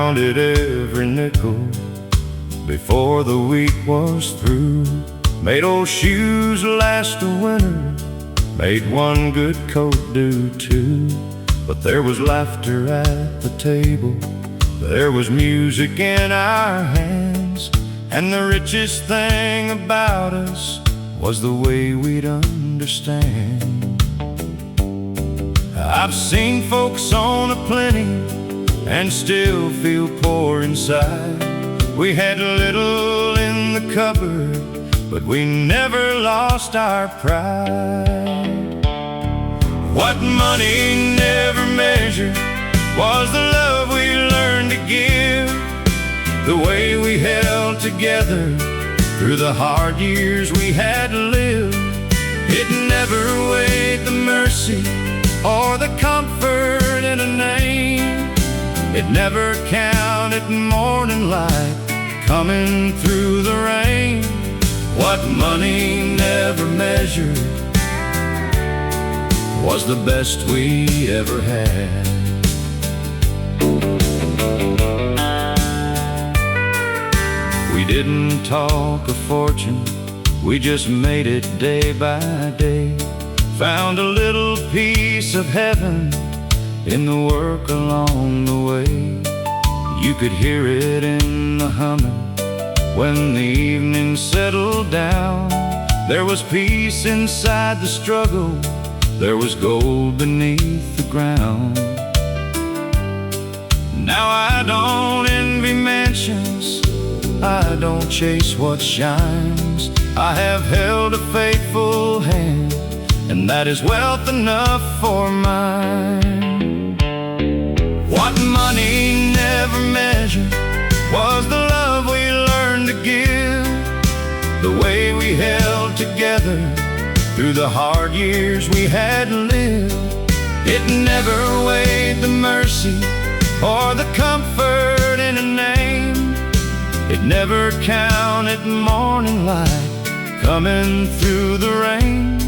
counted every nickel before the week was through. Made old shoes last a winter, made one good coat do two. But there was laughter at the table, there was music in our hands, and the richest thing about us was the way we'd understand. I've seen folks own a plenty and still feel poor inside. We had little in the cupboard, but we never lost our pride. What money never measured was the love we learned to give, the way we held together through the hard years we had to live. It never weighed the mercy or the comfort in a name. It never counted morning light coming through the rain. What money never measured was the best we ever had. We didn't talk a fortune, we just made it day by day. Found a little piece of heaven in the work along the way. You could hear it in the humming when the evening settled down. There was peace inside the struggle, there was gold beneath the ground. Now I don't envy mansions, I don't chase what shines. I have held a faithful hand, and that is wealth enough for mine. What money never measured was the love we learned to give, the way we held together through the hard years we had lived. It never weighed the mercy or the comfort in a name. It never counted morning light coming through the rain.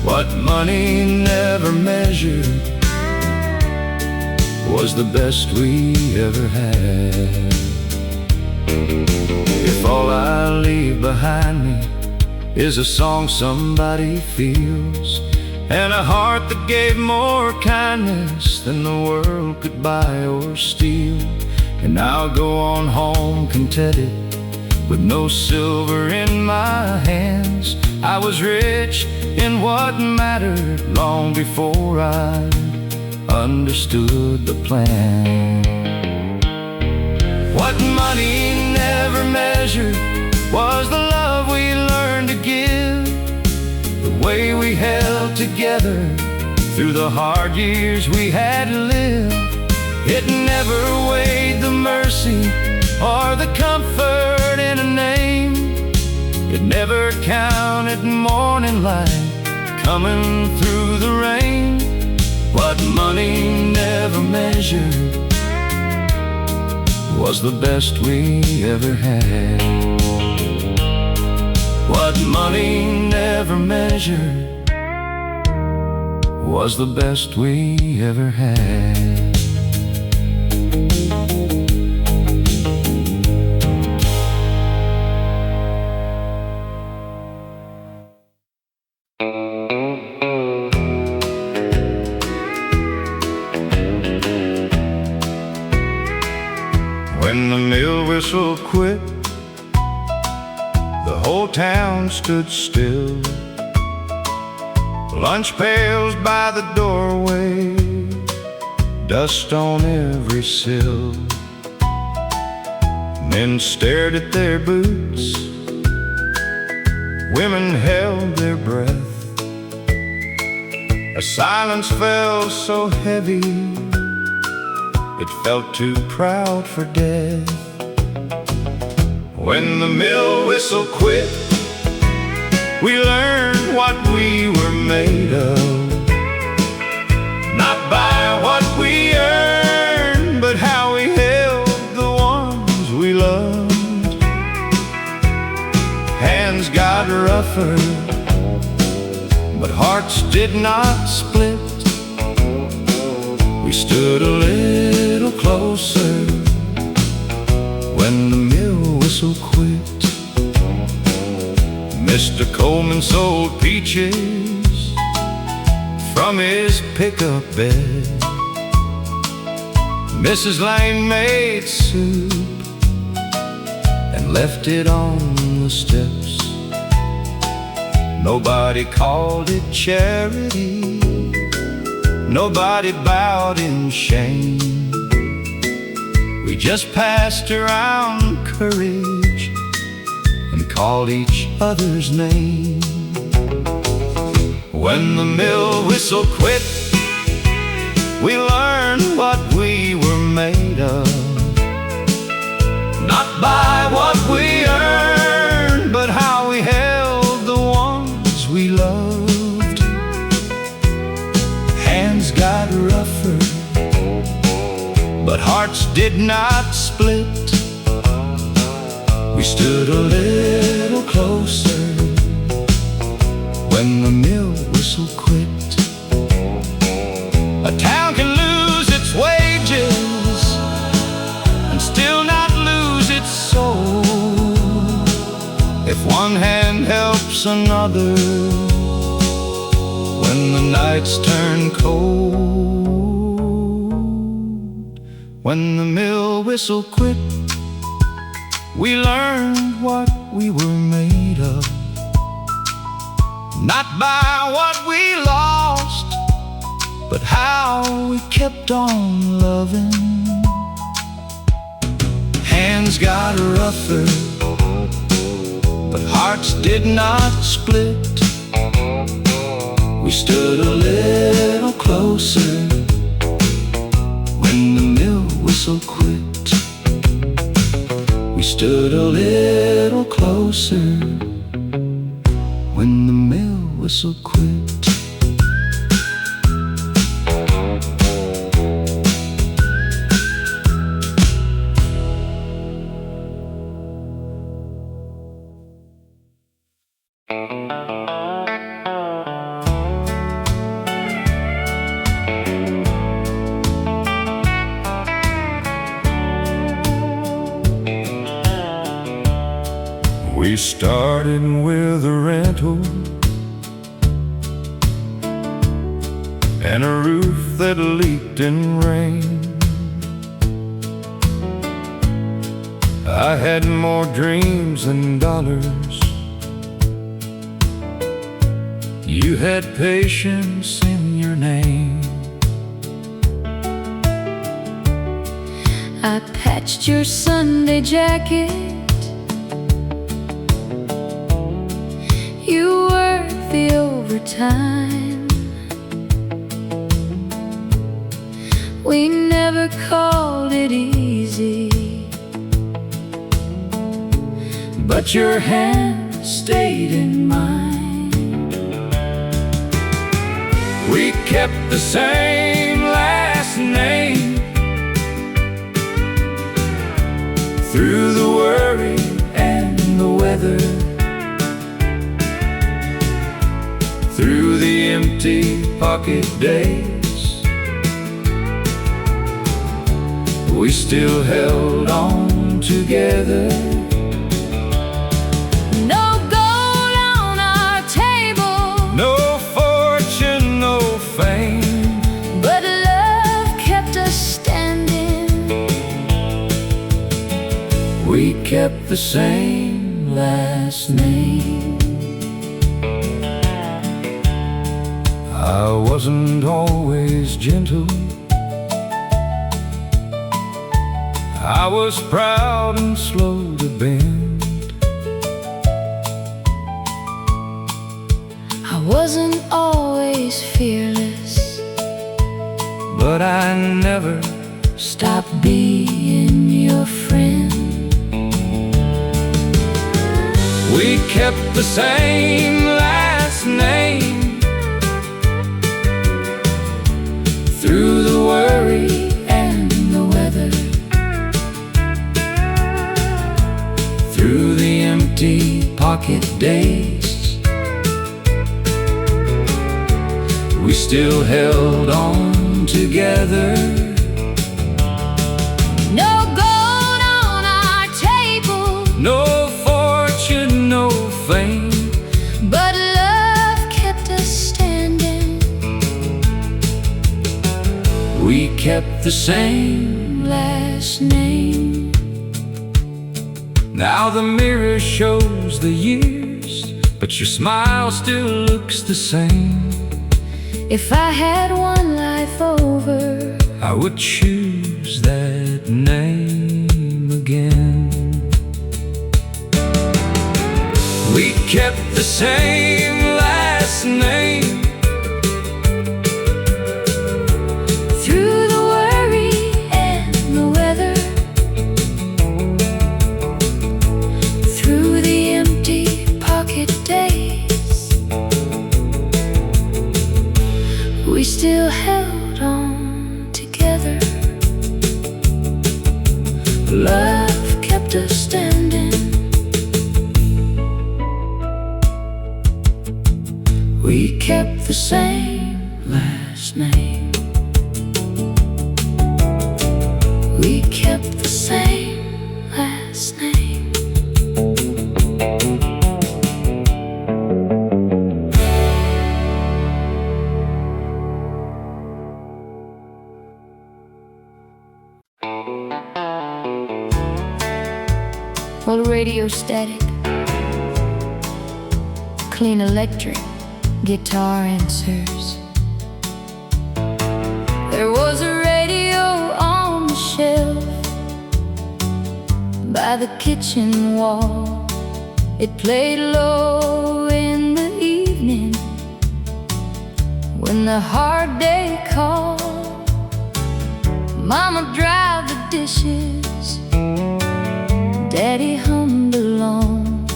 What money never measured was the best we ever had. If all I leave behind me is a song somebody feels, and a heart that gave more kindness than the world could buy or steal, and I'll go on home contented with no silver in my hands. I was rich in what mattered long before I understood the plan. What money never measured was the love we learned to give, the way we held together through the hard years we had to live. It never weighed the mercy or the comfort in a name. It never counted morning light coming through the rain. What money never measured was the best we ever had. What money never measured was the best we ever had. When the mill whistle quit, the whole town stood still. Lunch pails by the doorway, dust on every sill. Men stared at their boots, women held their breath. A silence fell so heavy, it felt too proud for death. When the mill whistle quit, we learned what we were made of. Not by what we earned, but how we held the ones we loved. Hands got rougher, but hearts did not split. We stood a little closer when the mill whistle quit. Mr. Coleman sold peaches from his pickup bed. Mrs. Lane made soup and left it on the steps. Nobody called it charity, nobody bowed in shame. We just passed around courage and called each other's name. When the mill whistle quit, we learned what we were made of. Not by what we earned, but how we held the ones we loved. Hands got rougher, but hearts did not split. We stood a little closer when the mill whistle quit. A town can lose its wages and still not lose its soul if one hand helps another when the nights turn cold. When the mill whistle quit, we learned what we were made of. Not by what we lost, but how we kept on loving. Hands got rougher, but hearts did not split. We stood a little closer when the mill whistle quit. We stood a little closer when the mill whistle quit. We started with a rental and a roof that leaked in rain. I had more dreams than dollars. You had patience in your name. I patched your Sunday jacket. You worked the overtime. We never called it easy, but your hand stayed in mine. We kept the same last name through the worry and the weather, through the empty pocket days. We still held on together. No gold on our table, No fortune, no fame, but love kept us standing. we kept the same last name. I wasn't always gentle. I was proud and slow to bend. I wasn't always fearless, but I never stopped being your friend. We kept the same last name through the worry and the weather, through the empty pocket days. We still held on together. No gold on our the same last name. Now the mirror shows the years, but your smile still looks the same. If I had one life over, I would choose that name again. We kept the same last name. through the worry and the weather, through the empty pocket days, we still held on together. Love kept us standing. We kept the same last name. We kept the same last name. Well, radio static, clean electric, guitar answers. There was a radio on the shelf by the kitchen wall. It played low in the evening when the hard day called. Mama dried the dishes, Daddy hummed along,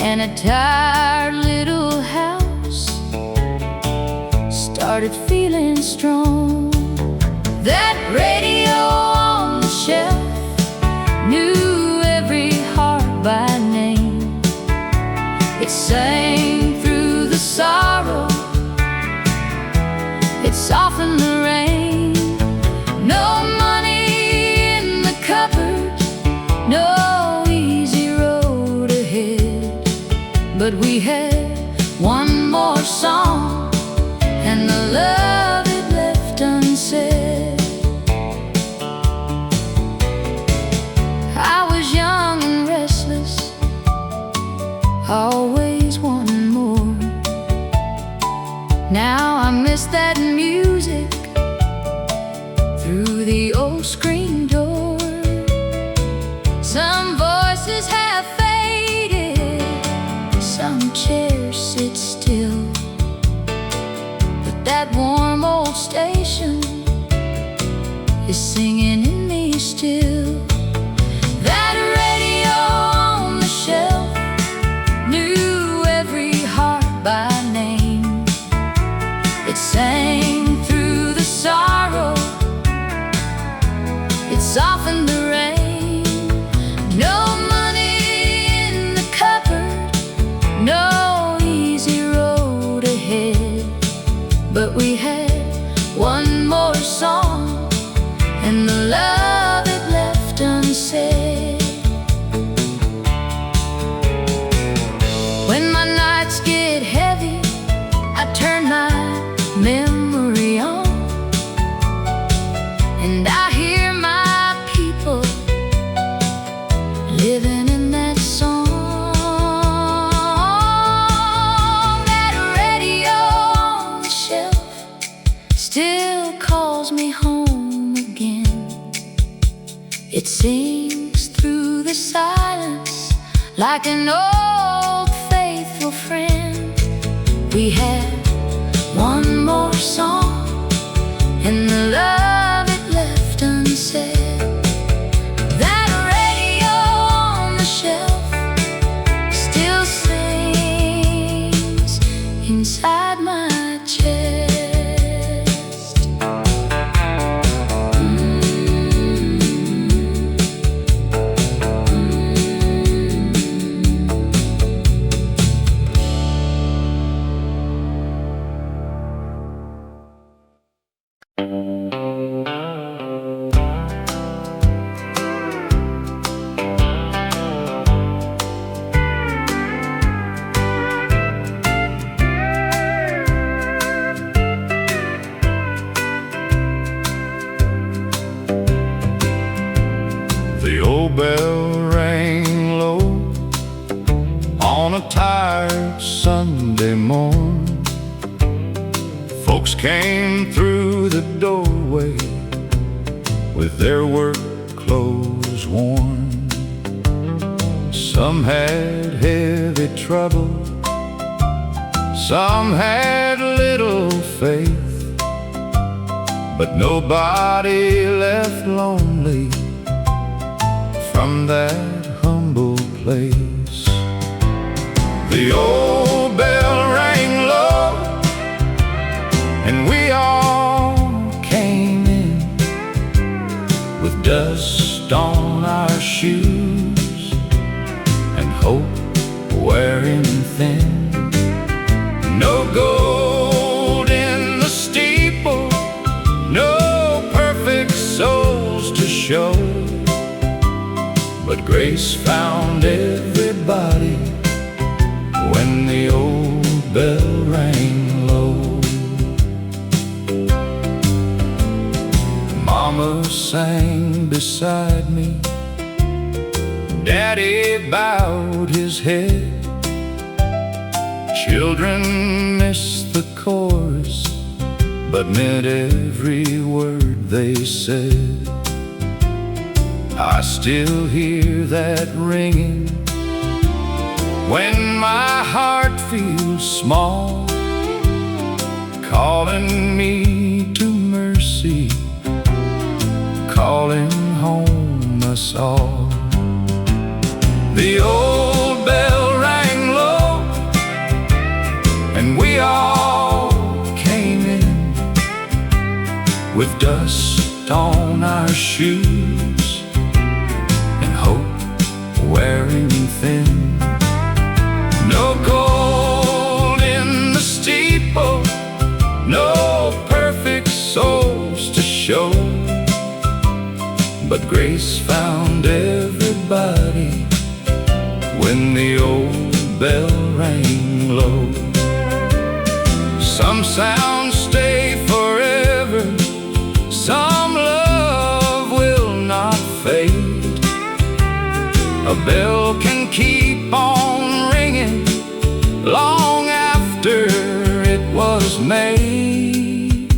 and a tired little house started feeling strong. That radio on the shelf knew every heart by name. It sang through the sorrow, it softened the rain. No money in the cupboard, no easy road ahead, but we had one more song and the love it left unsaid. I was young and restless, always wanting more. Now I miss that music through the old screen door. Some voices have faded, some chairs sit still, but that warm old station is singing in me still. That radio on the shelf knew every heart by name. It sang through the sorrow, it softened the rain. No money in the cupboard, no easy road ahead, but we had one more song and the love it left unsaid. When my nights get heavy, I turn my memory on, and I hear my people living in that song. That radio on the shelf still calls me home again. It sings through the silence like an old faithful friend. We had one more song and the love it left unsaid. That radio on the shelf still sings inside my chest. tired Sunday morn, folks came through the doorway with their work clothes worn. Some had heavy trouble, some had little faith, but nobody left lonely from that humble place. The old bell rang low, and we all came in with dust on our shoes and hope wearing thin. No gold in the steeple, no perfect souls to show, but grace found everybody when the old bell rang low. Mama sang beside me, Daddy bowed his head. Children missed the chorus, but meant every word they said. I still hear that ringing when my heart feels small, calling me to mercy, calling home us all. The old bell rang low, and we all came in with dust on our shoes and hope wearing thin. No gold in the steeple, no perfect souls to show, but grace found everybody when the old bell rang low. Some sounds stay forever, some love will not fade. A bell can keep on ringing long after it was made.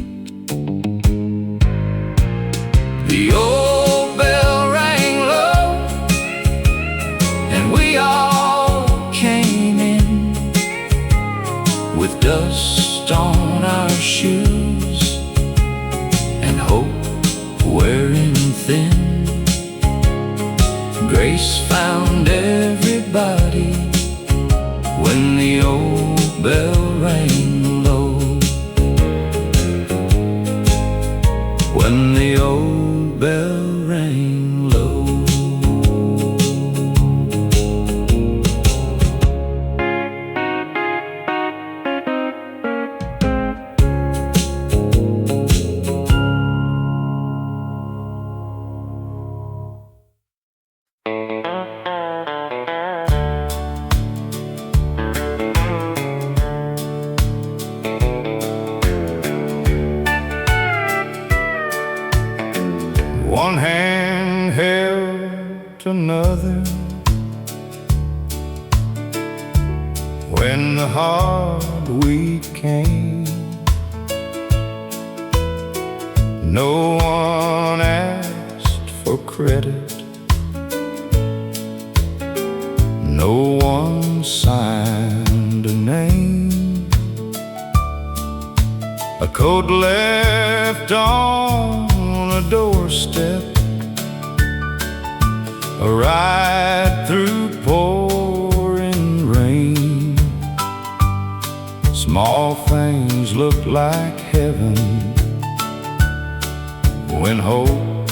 The old bell rang low, and we all came in with dust on our shoes and hope wearing thin. Grace found everybody when the old bell rang low. When the old bell rang low. One hand held another when the hard week came. No one asked for credit, no one signed a name. A coat left on a doorstep, a ride through pouring rain. Small things look like heaven when hope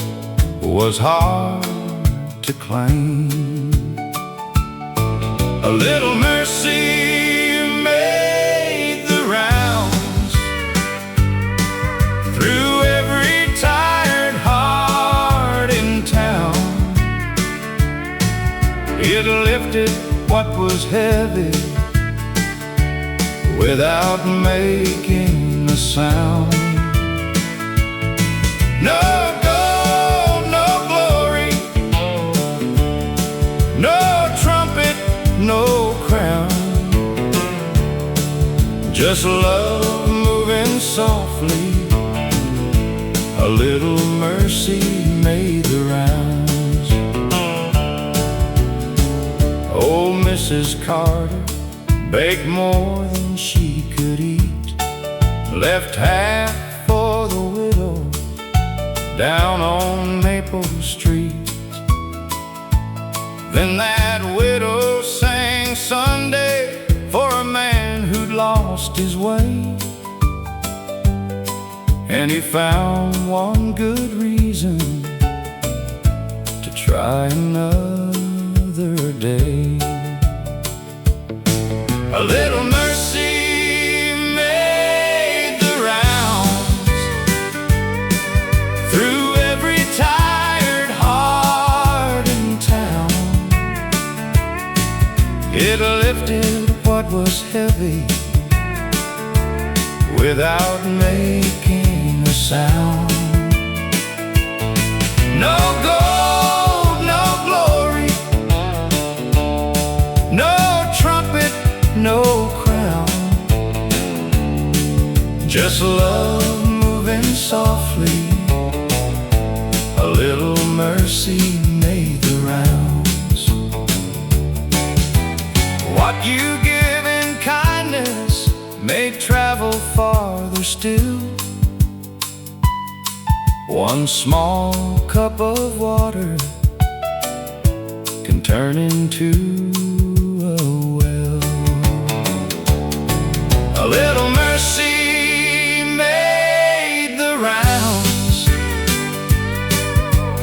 was hard to claim. A little mercy made the rounds through every tired heart in town. It lifted what was heavy without making a sound. No gold, no glory, no trumpet, no crown, Just love moving softly. A little mercy made the rounds. Oh, Mrs. Carter baked more than she could eat, left half for the widow down on Maple Street. Then that widow sang Sunday for a man who'd lost his way, and he found one good reason to try another day. A little mercy made the rounds through every tired heart in town. It lifted what was heavy without making a sound. No gold, no glory, no trumpet, no crown, just love moving softly. A little mercy made the rounds. What you give in kindness may travel farther still. One small cup of water can turn into a well. A little mercy made the rounds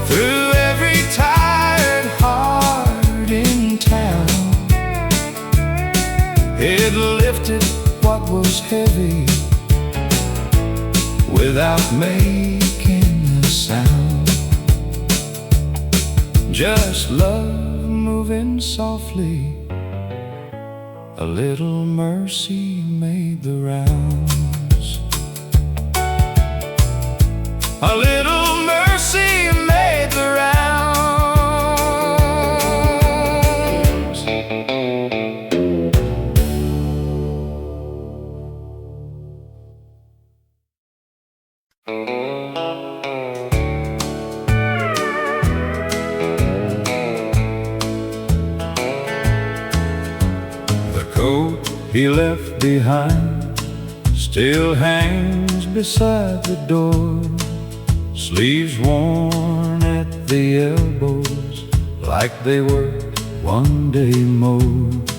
through every tired heart in town. It lifted what was heavy without making a sound. Just love moving softly. A little mercy made the rounds. A little mercy made the rounds. The coat he left behind still hangs beside the door, sleeves worn at the elbows like they were one day mowed.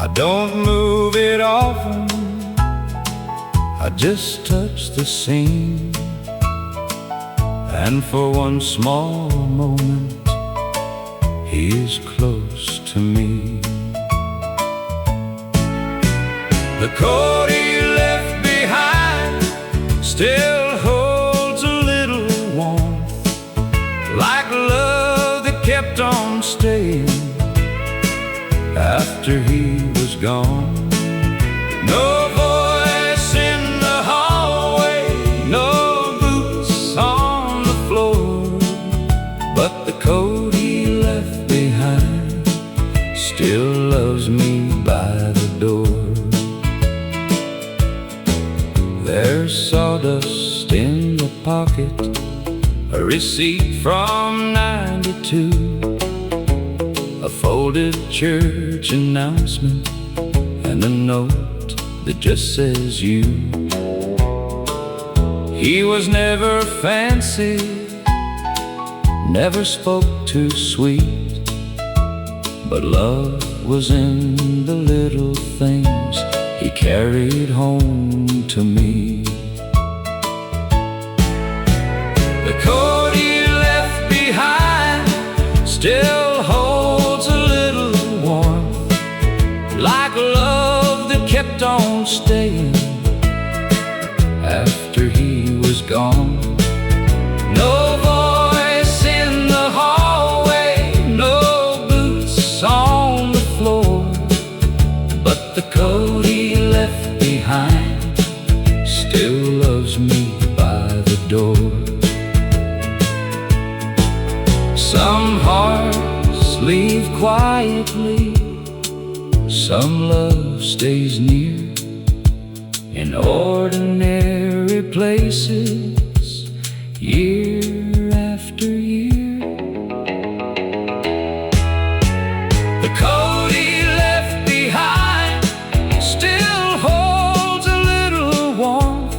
I don't move it often, I just touch the seam, and for one small moment he is close to me. The coat he left behind still holds a little warmth, like love that kept on staying after he was gone. No voice in the hallway, no boots on the floor, but the coat he left behind still loves me by the door. There's sawdust in the pocket, a receipt from '92, a folded church announcement, and a note that just says you. He was never fancy, never spoke too sweet, but love was in the little things he carried home to me. The coat he left behind still holds a little warmth, like love that kept on staying after he was gone. No voice in the hallway, no boots on the floor, but the coat he left behind still loves me by the door. Some hearts leave quietly, Some love stays near in ordinary places, year after year. The coat he left behind still holds a little warmth,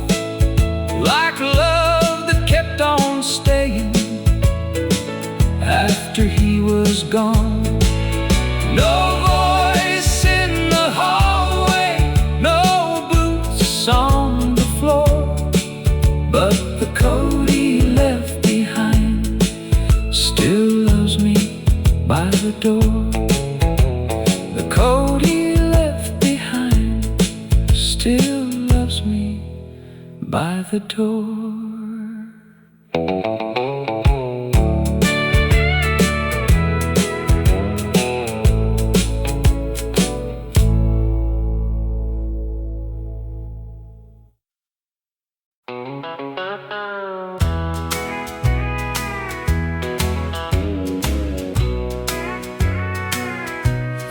like love that kept on staying after he was gone. No voice in the hallway, no boots on the floor, but the coat he left behind still loves me by the door. The coat he left behind still loves me by the door.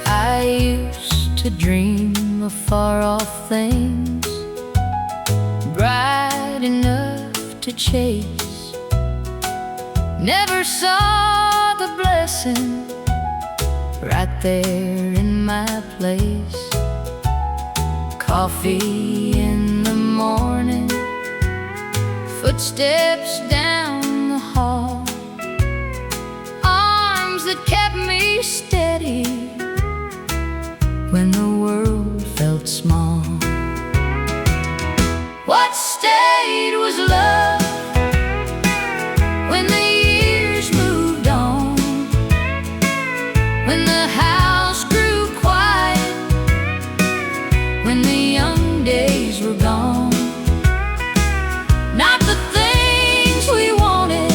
I used to dream of far-off things, bright enough to chase. Never saw the blessing right there in my place. Coffee in the morning, footsteps down the hall, arms that kept me steady when the world felt small. What stayed was love when the years moved on, when the house grew quiet, when the young days were gone. Not the things we wanted,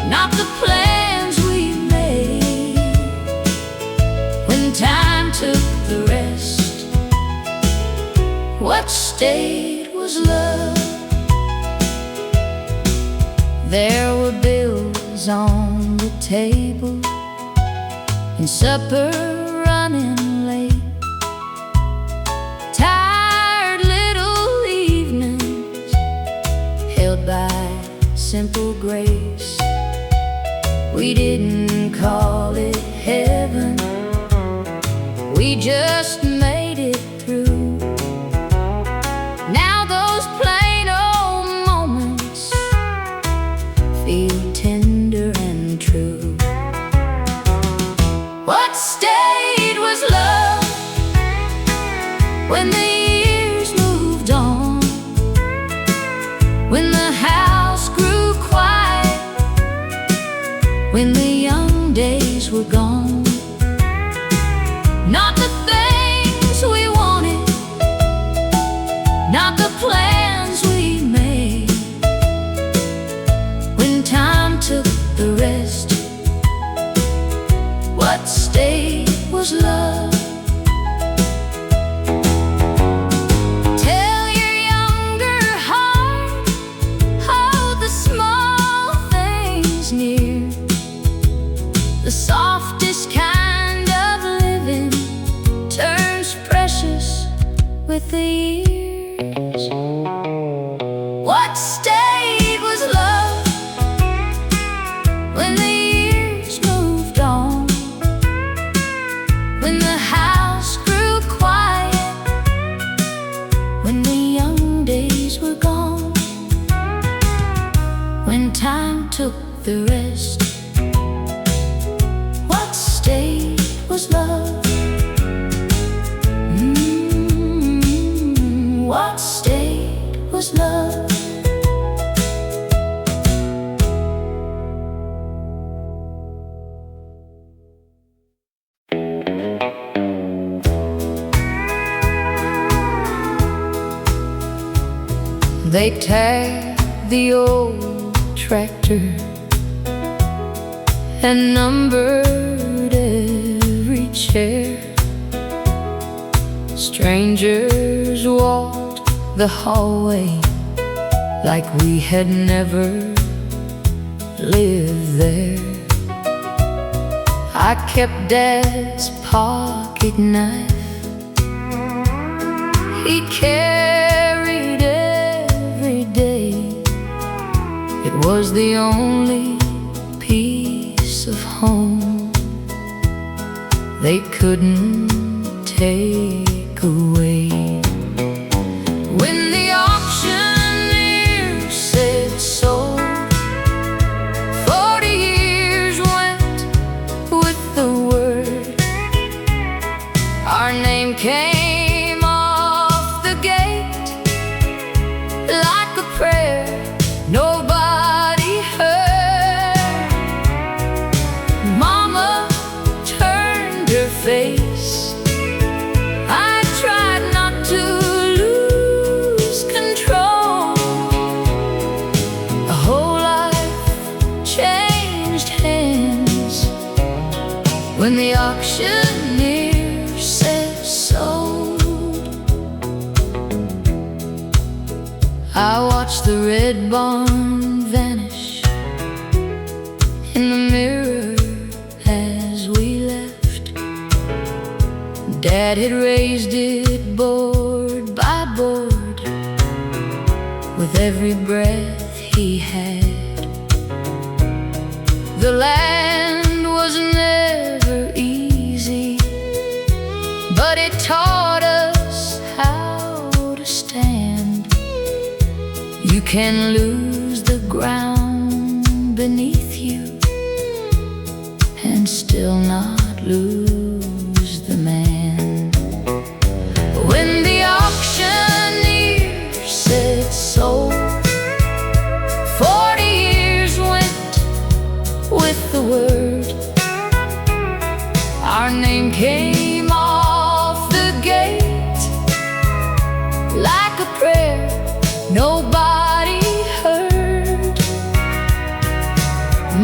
not the plans we made. When time took the rest, what stayed was love. There were bills on the table and supper running late, tired little evenings held by simple grace. We didn't call it heaven, we just made it through. Now those plain old moments feel tender and true. What stayed was love when the years moved on, when the house grew quiet, when the young days were gone. Not the things we wanted, not the plans we made. When time took the rest, what stayed was love. Tell your younger heart, hold the small things near. The softest kind of living turns precious with the years. What stayed was love when the years moved on, when the house grew quiet, when the young days were gone. When time took the rest, what stayed was love. What stayed was love. They tagged the old tractor and numbered every chair. Strangers walked the hallway like we had never lived there. I kept Dad's pocket knife. He carried every day. It was the only piece of home they couldn't take away. When the auctioneer said sold, 40 years went with the word. Our name came off the gate like a prayer nobody heard. Mama turned her face. I tried not to lose control. A whole life changed hands when the auctioneer said sold. I watched the red barn vanish in the mirror as we left. Dad had raised it board by board with every breath he had. The land was never easy, but it taught us how to stand. You can lose the ground beneath you and still not lose the man. When the auctioneer said sold, 40 years went with the word. Our name came off the gate like a prayer nobody heard.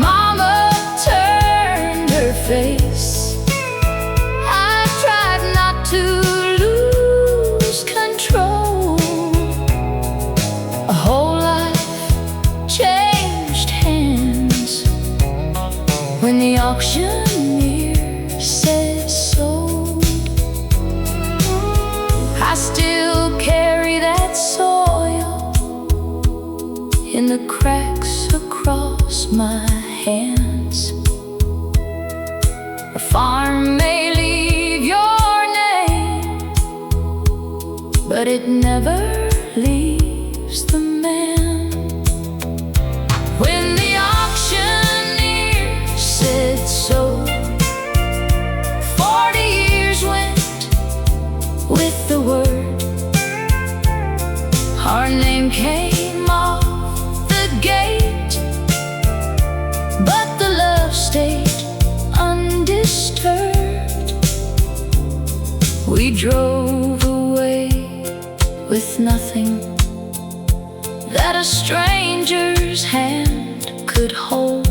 Mama turned her face. I tried not to lose control. A whole life changed hands when the auctioneer said sold. I still carry that soil in the cracks across my hands. A farm may leave your name, but it never leaves the man. When the auctioneer said sold, 40 years went with the word. Our name came off the gate, but the love stayed undisturbed. We drove away with nothing that a stranger's hand could hold.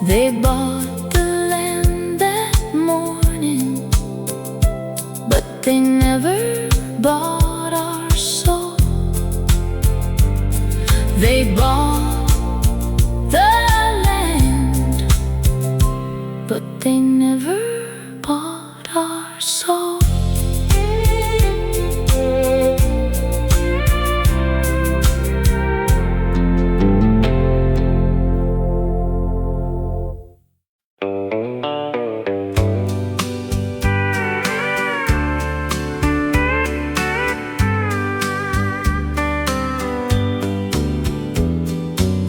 They bought the land that morning, but they never bought our soul. They bought the land, but they never bought our soul.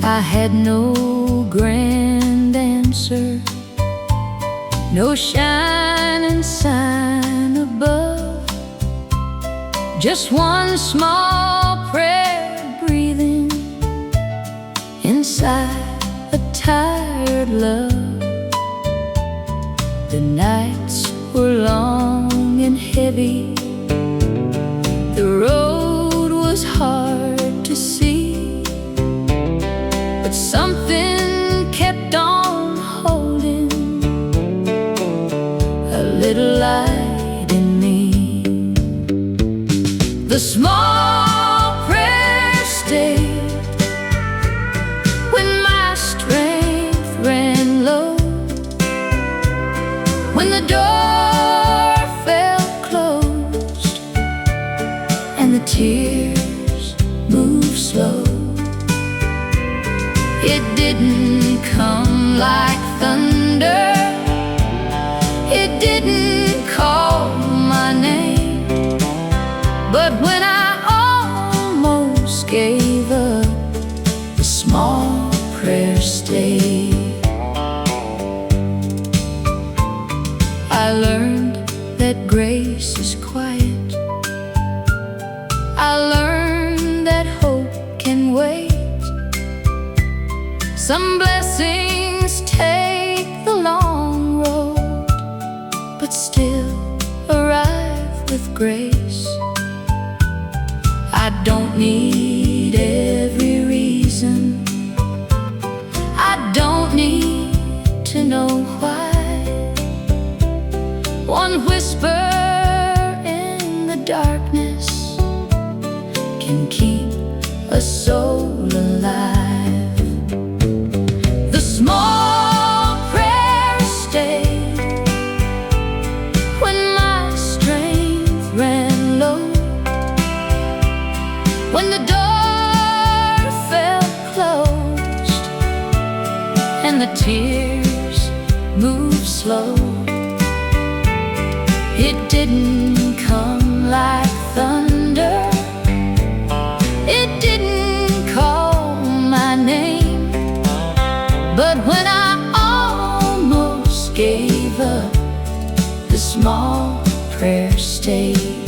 I had no grand answer, no shining sign above, just one small prayer breathing inside a tired love. The nights were long and heavy, the road was hard to see, but something kept on holding a little light in me. The small prayer stayed when my strength ran low. when the door felt closed and the tears moved slow. It didn't come like thunder, it didn't call my name, but when I almost gave up, the small prayer stayed. I learned that grace is quiet. I learned that hope can wait. Some blessings take the long road, but still arrive with grace. I don't need every reason, I don't need to know why. One whisper in the darkness can keep a soul alive. The small prayer stayed when my strength ran low, when the door felt closed and the tears moved slow. It didn't come like thunder, it didn't call my name, but when I almost gave up, the small prayer stayed.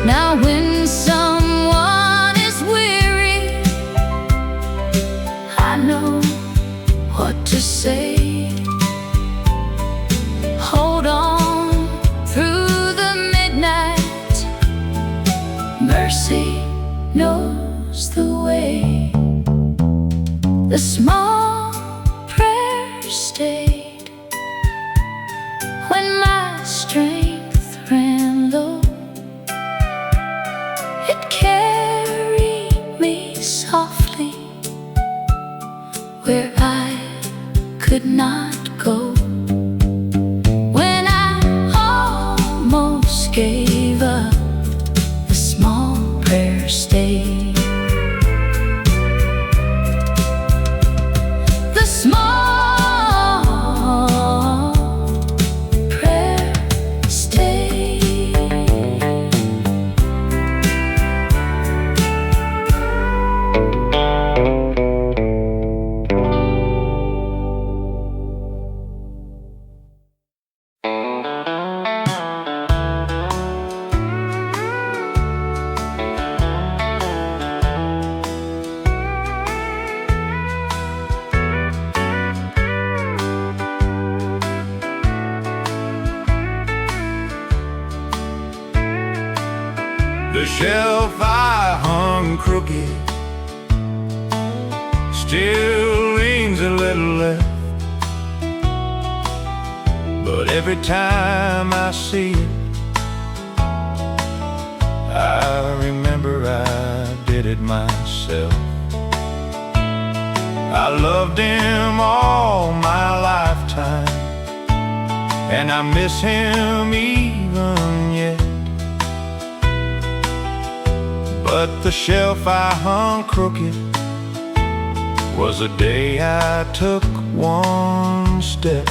Now when someone is weary, I know what to say. Hold on through the midnight, mercy knows the way. The small prayer stayed when my strength ran low. It carried me softly where I could not go. When I almost gave up, the small prayer stayed. The small prayer stayed. The shelf I hung crooked still leans a little left, but every time I see it, I remember I did it myself. I loved him all my lifetime, and I miss him even yet. But the shelf I hung crooked was the day I took one step.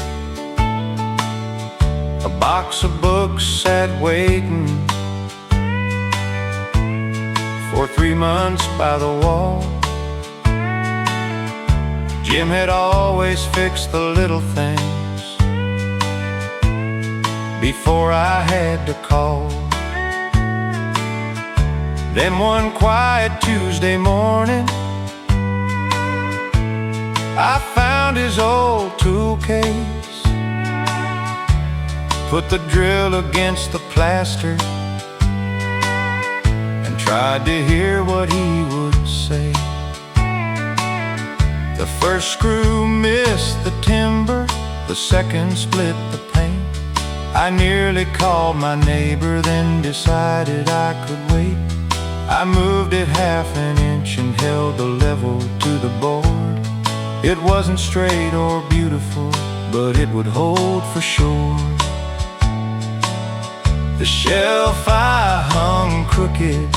A box of books sat waiting for 3 months by the wall. Jim had always fixed the little things before I had to call. Then one quiet Tuesday morning, I found his old tool case, put the drill against the plaster, and tried to hear what he would say. The first screw missed the timber, the second split the paint. I nearly called my neighbor, then decided I could wait. I moved it 1/2 inch and held the level to the board, It wasn't straight or beautiful, but it would hold for sure. The shelf I hung crooked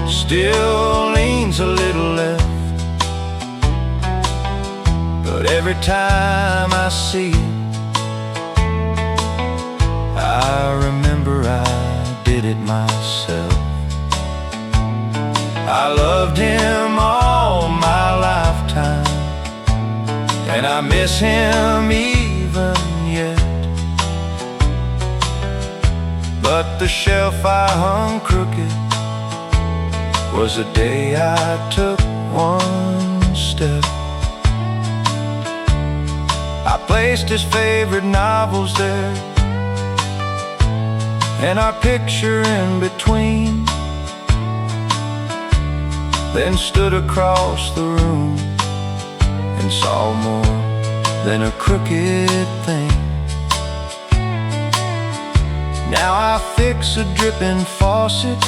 still leans a little left, but every time I see it, I remember I did it myself. I loved him all my lifetime, and I miss him even yet. But the shelf I hung crooked was the day I took one step. I placed his favorite novels there, and our picture in between, then stood across the room and saw more than a crooked thing. Now I fix a dripping faucet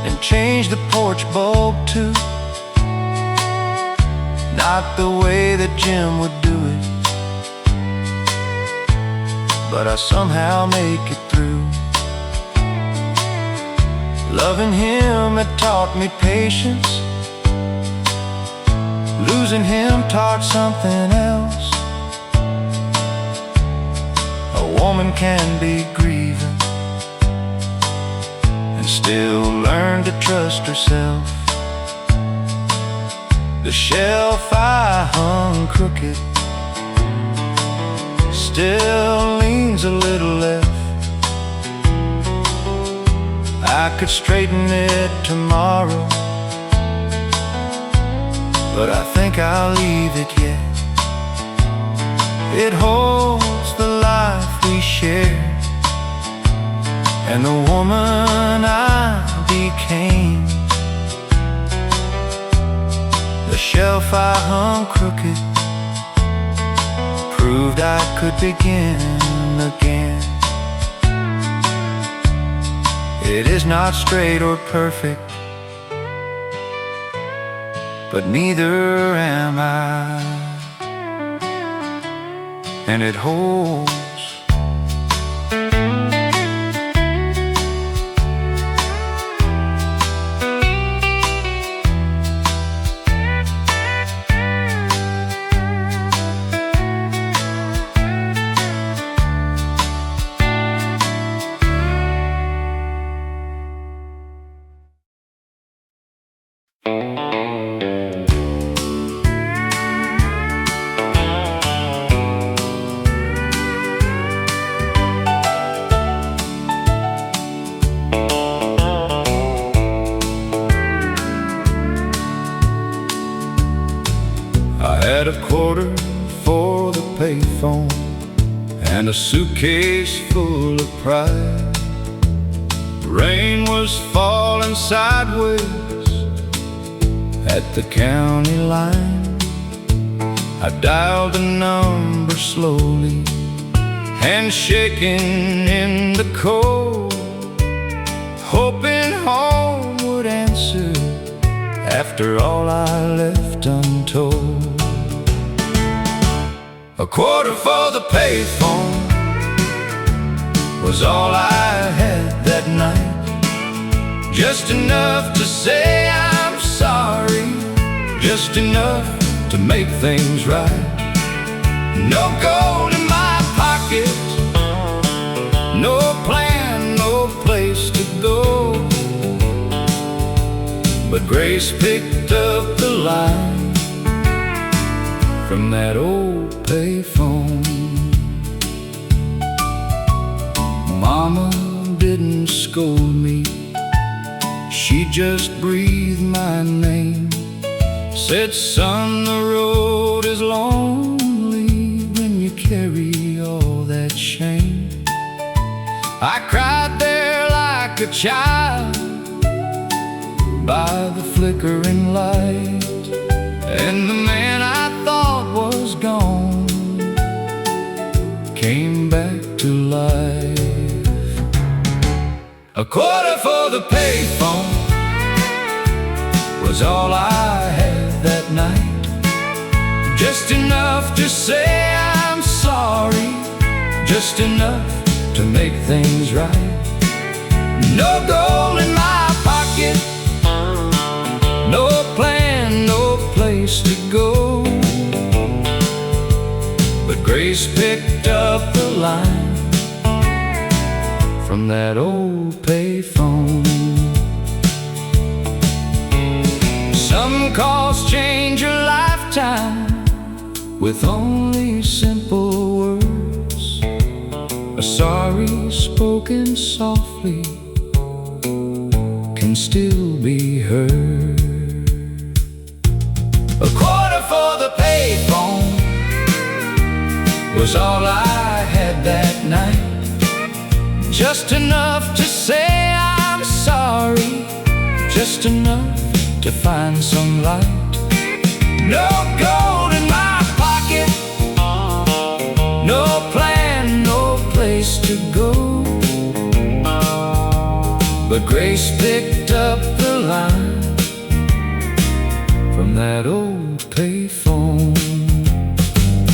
and change the porch bulb too. Not the way that Jim would do it, but I somehow make it through. Loving him had taught me patience. Losing him taught something else. A woman can be grieving and still learn to trust herself. The shelf I hung crooked still leans a little left. I could straighten it tomorrow, but I think I'll leave it yet. It holds the life we shared and the woman I became. The shelf I hung crooked proved I could begin again. It is not straight or perfect, but neither am I, and it holds. Had a quarter for the payphone and a suitcase full of pride. Rain was falling sideways at the county line. I dialed the number slowly, hands shaking in the cold, hoping home would answer after all I left untold. A quarter for the payphone was all I had that night. Just enough to say I'm sorry, just enough to make things right. No gold in my pocket, no plan, no place to go, but Grace picked up the line from that old payphone. Mama didn't scold me, she just breathed my name. Said, son, the road is lonely when you carry all that shame. I cried there like a child by the flickering light, and the man I thought was gone came back to life. A quarter for the payphone was was all I had that night. Just enough to say I'm sorry, just enough to make things right. No gold in my pocket, no plan, no place to go. But Grace picked up the line from that old payphone. Some calls change your lifetime with only simple words. A sorry spoken softly can still be heard. A quarter for the payphone was all I had that night. Just enough to say I'm sorry, just enough to find some light. No gold in my pocket, no plan, no place to go. But Grace picked up the line from that old payphone.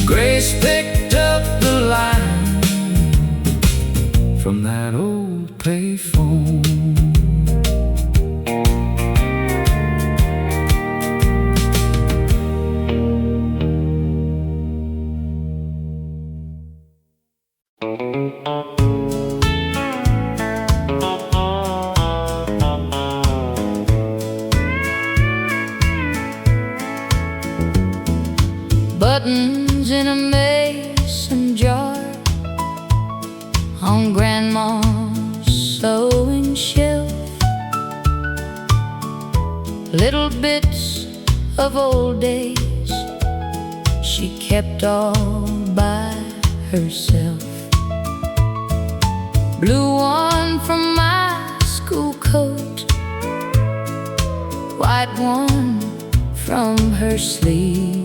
Grace picked up the line from that old payphone. Buttons in a mason jar on Grandma's sewing shelf, little bits of old days she kept all by herself. Blue one from my school coat, white one from her sleeve.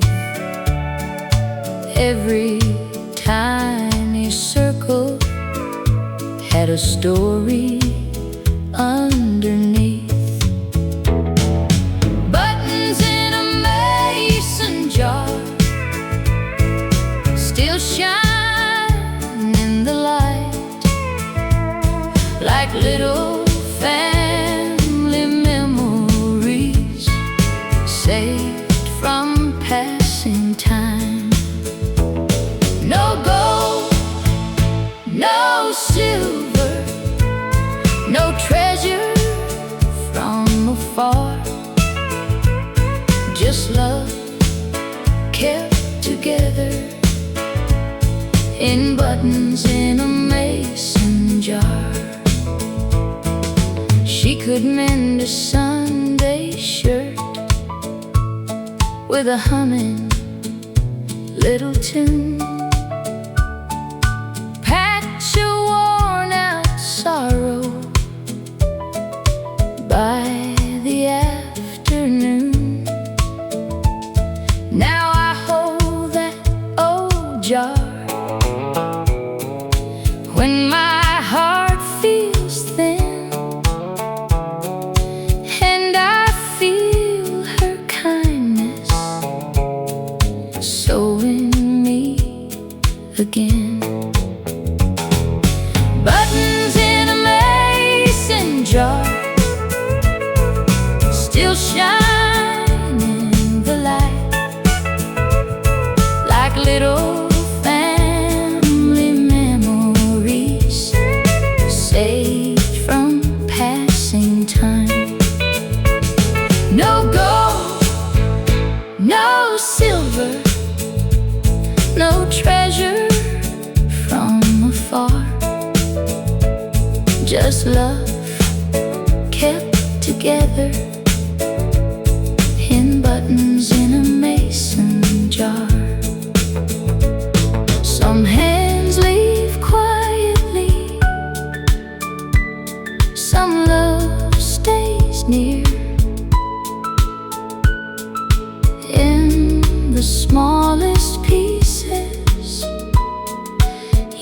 Every tiny circle had a story underneath. Buttons in a mason jar still shine in the light, like little family memories saved from passing time. No gold, no silver, no treasure from afar, just love kept together in buttons in a mason jar. She could mend a Sunday shirt with a humming little tune, sorrow by the afternoon. Now I hold that old jar when my heart feels thin, and I feel her kindness sewing me again. Buttons in a mason jar still shine in the light, like little family memories saved from passing time. No gold, no silver, no treasure from afar, just love kept together in buttons in a mason jar. Some hands leave quietly, some love stays near. In the smallest pieces,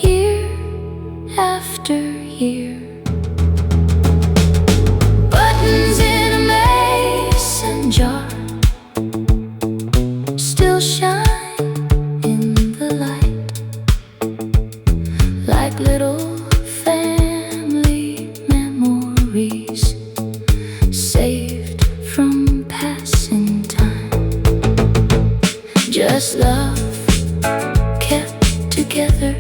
year after year. Buttons in a mason jar just love kept together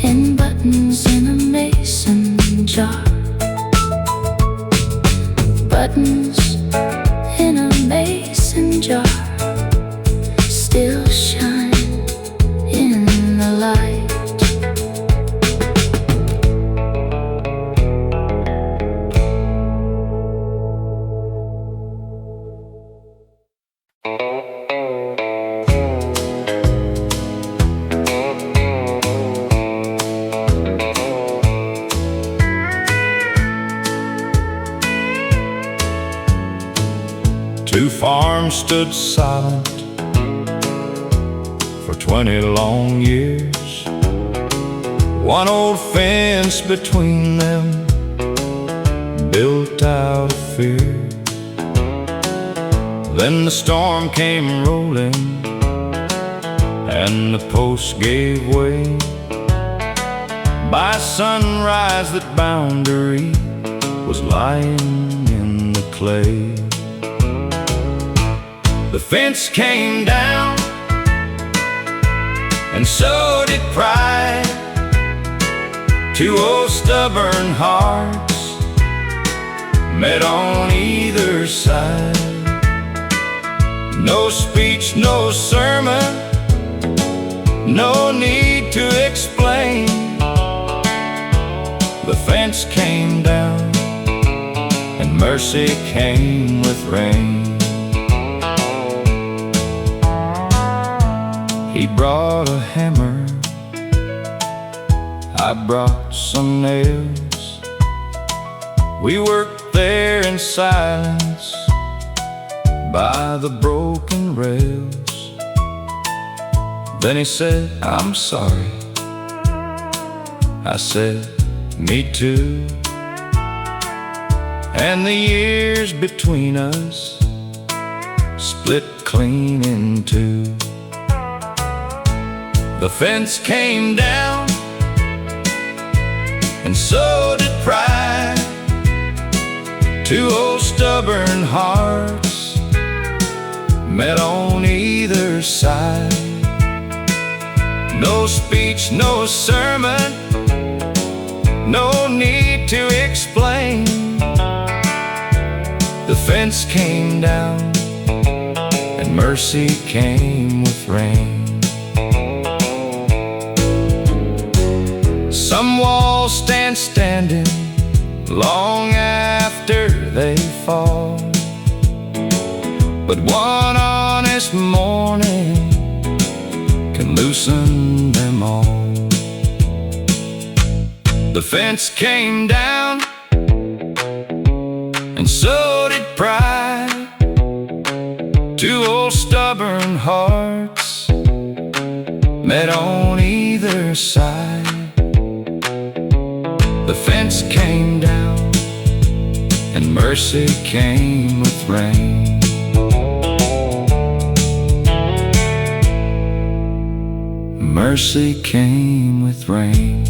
in buttons in a mason jar. Buttons in a mason jar still shine in the light. Two farms stood silent for 20 long years. One old fence between them, built out of fear. Then the storm came rolling and the post gave way. By sunrise that boundary was lying in the clay. The fence came down, and so did pride. Two old stubborn hearts met on either side. No speech, no sermon, no need to explain. The fence came down, and mercy came with rain. He brought a hammer, I brought some nails. We worked there in silence by the broken rails. Then he said, "I'm sorry." I said, "Me too." And the years between us split clean in two. The fence came down, and so did pride. Two old stubborn hearts met on either side. No speech, no sermon, no need to explain. The fence came down, and mercy came with rain. Some walls stand standing long after they fall, but one honest morning can loosen them all. The fence came down, and so did pride. Two old stubborn hearts met on either side. The fence came down, and mercy came with rain. Mercy came with rain.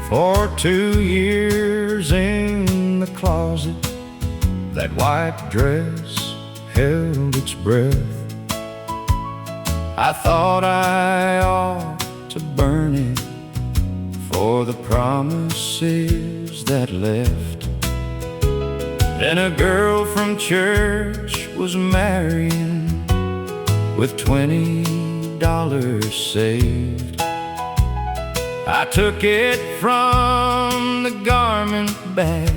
For 2 years in the closet, that white dress held its breath. I thought I ought to burn it for the promises that left. Then a girl from church was marrying with $20 saved. I took it from the garment bag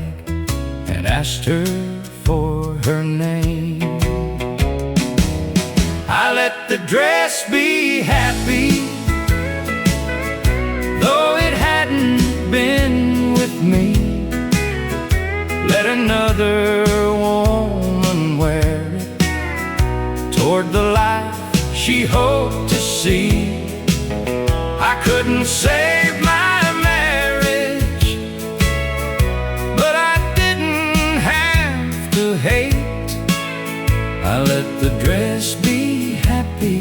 and asked her for her name. I let the dress be happy, though it hadn't been with me. Let another woman wear it toward the life she hoped to see. I couldn't save my marriage, but I didn't have to hate. I let the dress be happy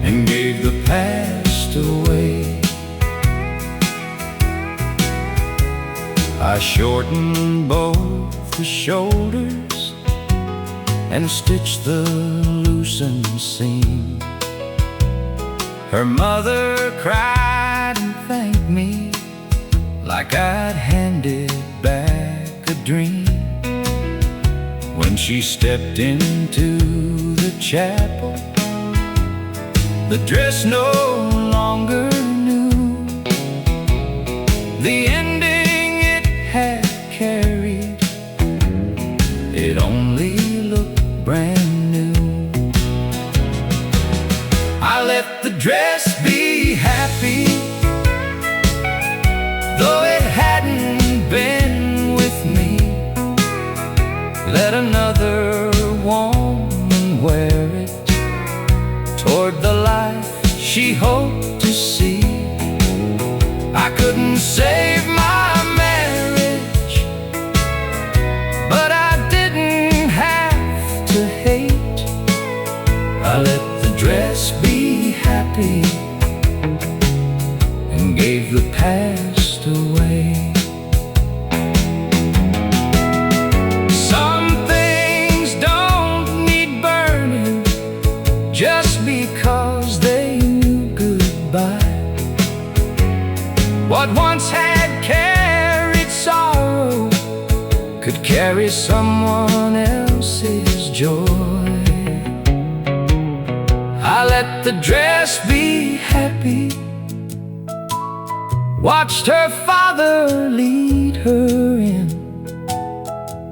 and gave the past away. I shortened both the shoulders and stitched the loosened seam. Her mother cried and thanked me like I'd handed back a dream. When she stepped into the chapel, the dress no longer knew the ending it had carried. It only looked brand new. I let the dress be happy, though it hadn't been with me. Let another woman wear it toward the life she hoped to see. I couldn't save my marriage, but I didn't have to hate. I let the dress be happy and gave the past away. Some things don't need burning just because they knew goodbye. What once had carried sorrow could carry someone else's joy. I let the dress be happy, watched her father lead her in,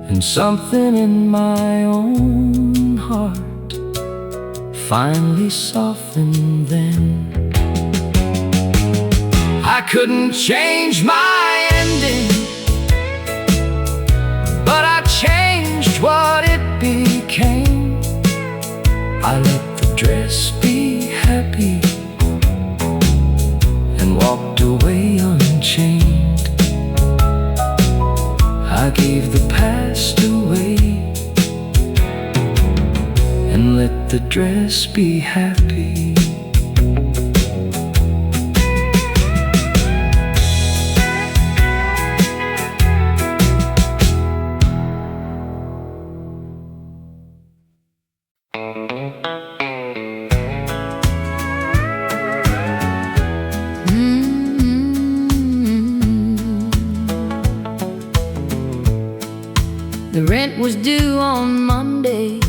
and something in my own heart finally softened then. I couldn't change my ending, but I changed what it became. I let the dress be happy and walked away unchained. I gave the past away and let the dress be happy. The rent was due on Monday.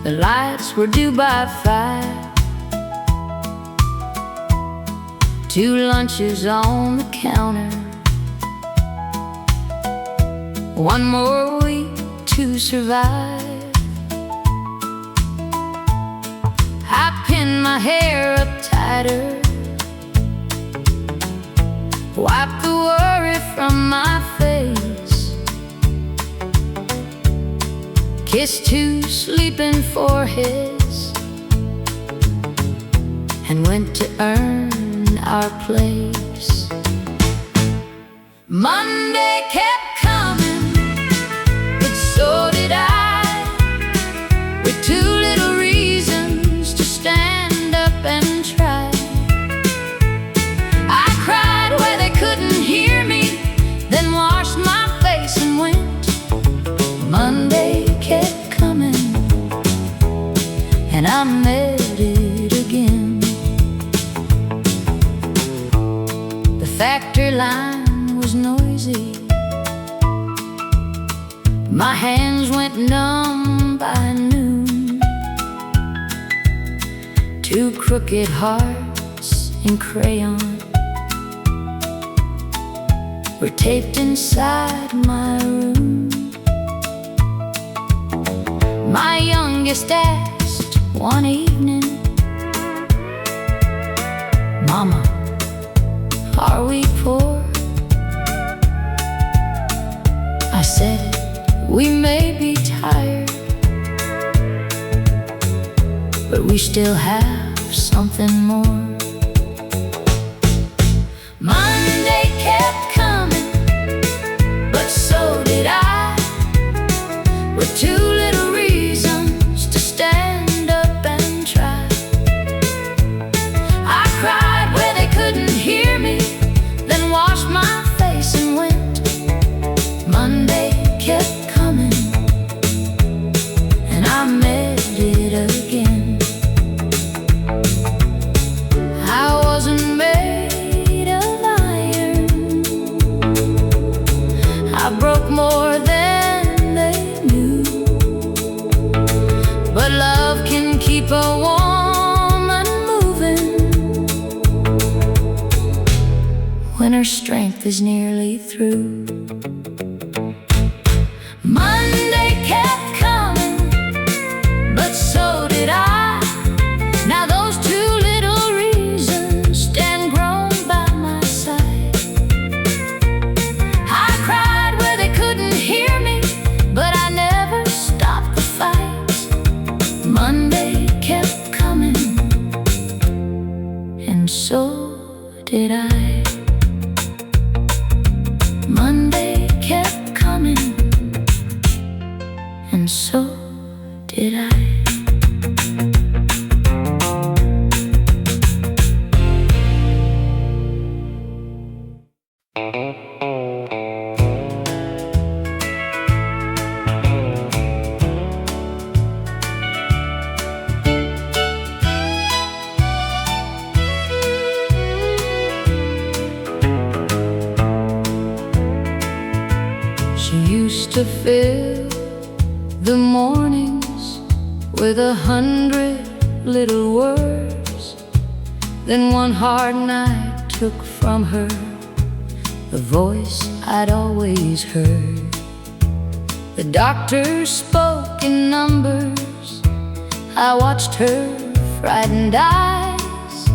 The lights were due by 5. 2 lunches on the counter. 1 more week to survive. I pinned my hair up tighter, wipe the worry from my face, kissed 2 sleeping foreheads, and went to earn our place. Monday kept coming, but so did I, with 2 little reasons to stand up and try. I cried where they couldn't hear me, then washed my face and went. Monday kept coming, and I met it again. The factory line was noisy, my hands went numb by noon. 2 crooked hearts in crayon were taped inside my room. My youngest asked one evening, "Mama, are we poor?" I said, "We may be tired, but we still have something more." Monday kept coming, but so did I, her strength is nearly through. Monday kept coming, but so did I. Now those two little reasons stand grown by my side. I cried where they couldn't hear me, but I never stopped the fight. Monday kept coming, and so did I. Monday kept coming, and so did I. She used to fill the mornings with 100 little words. Then one hard night took from her the voice I'd always heard. The doctor spoke in numbers. I watched her frightened eyes.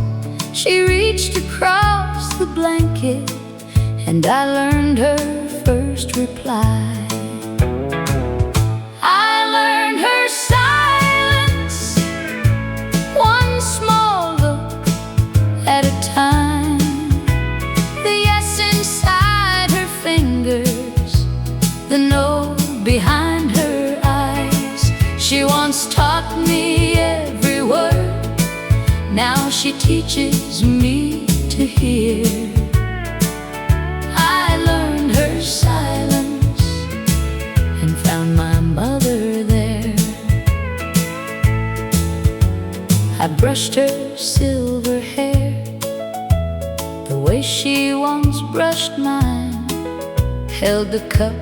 She reached across the blanket, and I learned her first reply. I learned her silence, one small look at a time. The yes inside her fingers, the no behind her eyes. She once taught me every word. Now she teaches me to hear. I learned her silence and found my mother there. I brushed her silver hair the way she once brushed mine, held the cup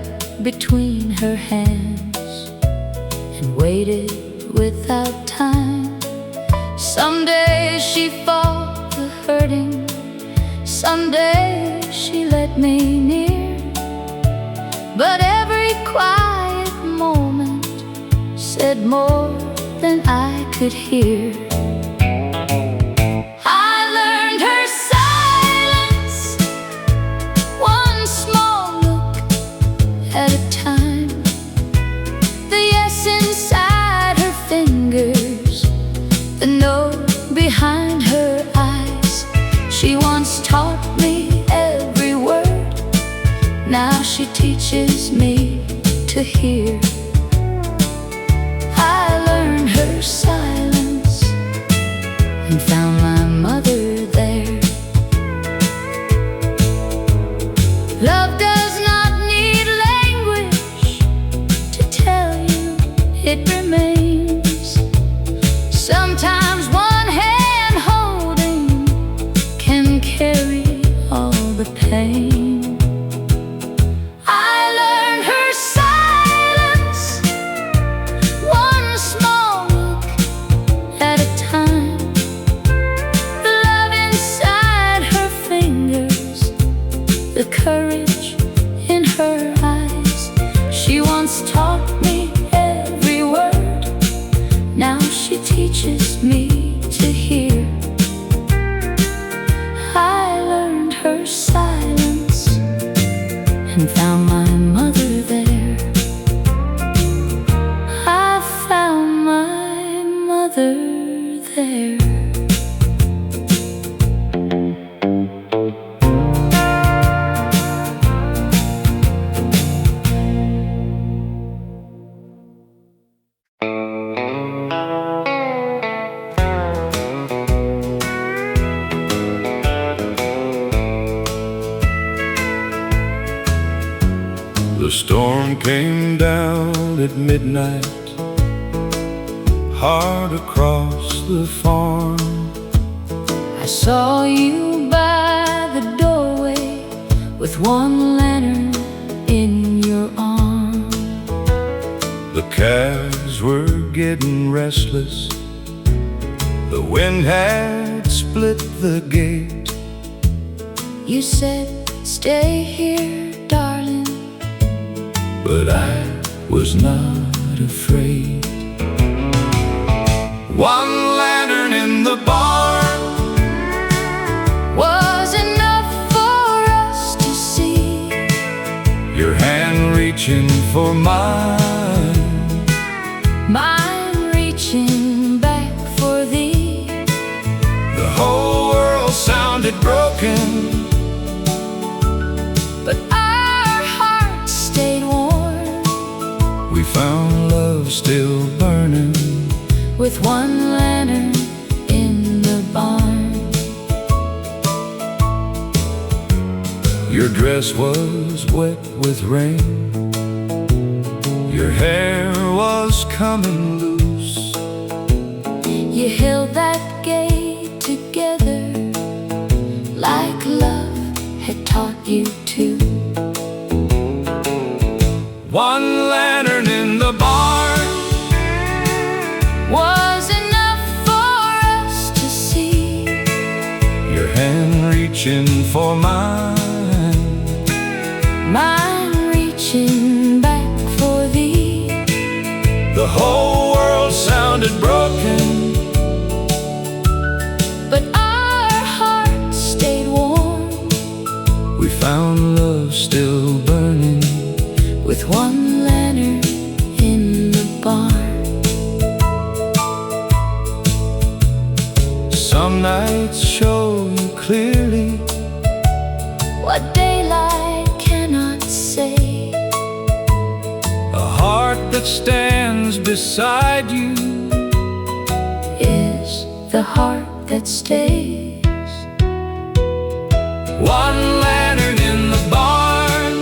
between her hands and waited without time. Someday she fought the hurting, someday she let me near, but every quiet moment said more than I could hear. I learned her silence, one small look at a time. The yes inside her fingers, the no behind her eyes. She once taught me every word. Now she teaches me to hear. I learned her silence and found my mother there. Love does not need language to tell you it remains. Sometimes one hand holding can carry all the pain. I learned her silence, one small look at a time. The love inside her fingers, the courage in her eyes. She once taught me every word. Now she teaches me to hear. I learned her silence and found my mother there. I found my mother there. The storm came down at midnight, hard across the farm. I saw you by the doorway with one lantern in your arm. The calves were getting restless. The wind had split the gate. You said, stay here, darling. But I was not afraid. One lantern in the barn was enough for us to see. Your hand reaching for mine, mine reaching back for thee. The whole world sounded broken, but our hearts stayed warm. We found love still burning, with one lantern in the barn. Your dress was wet with rain, your hair was coming loose. You held that gate together like love had taught you to. One lantern in the barn was enough for us to see. Your hand reaching for mine, mine reaching back for thee. The whole world sounded broken, but our hearts stayed warm. We found love still burning, with one lantern in the barn. Some nights show you clearly what daylight cannot say. A heart that stands beside you is the heart that stays. One lantern in the barn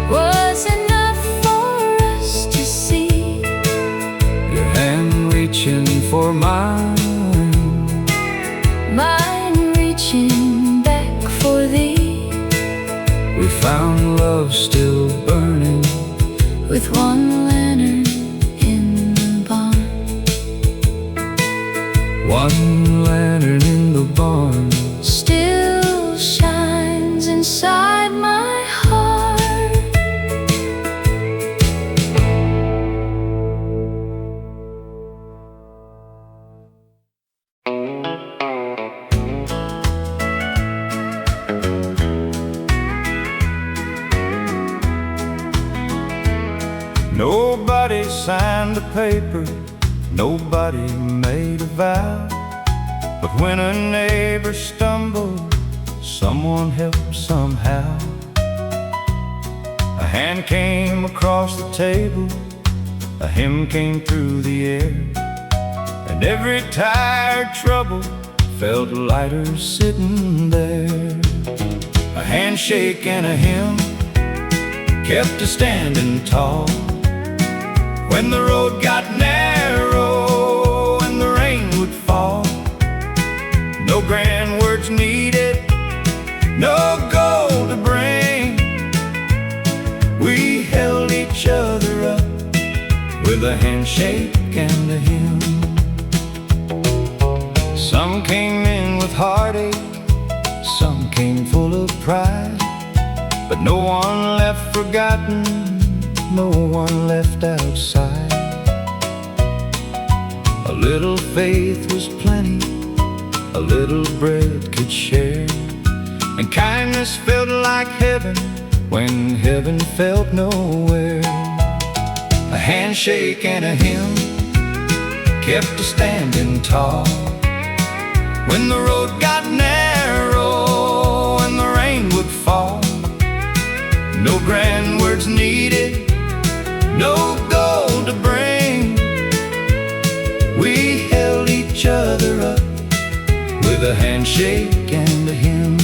was enough for us to see. Your hand reaching for mine, mine reaching back for thee. We found love still burning, with one lantern in the barn. One lantern in the barn still shines inside my heart. Nobody signed a paper, nobody made a vow. But when a neighbor stumbled, someone helped somehow. A hand came across the table, a hymn came through the air, and every tired trouble felt lighter sitting there. A handshake and a hymn kept us standing tall. When the road got narrow and the rain would fall, no grand words needed, no gold to bring. We held each other up with a handshake and a hymn. Some came in with heartache, some came full of pride, but no one left forgotten, no one left outside. A little faith was plenty, a little bread could share, and kindness felt like heaven when heaven felt nowhere. A handshake and a hymn kept us standing tall. When the road got narrow and the rain would fall, no grand words needed, no gold to bring. We held each other up with a handshake and a hymn.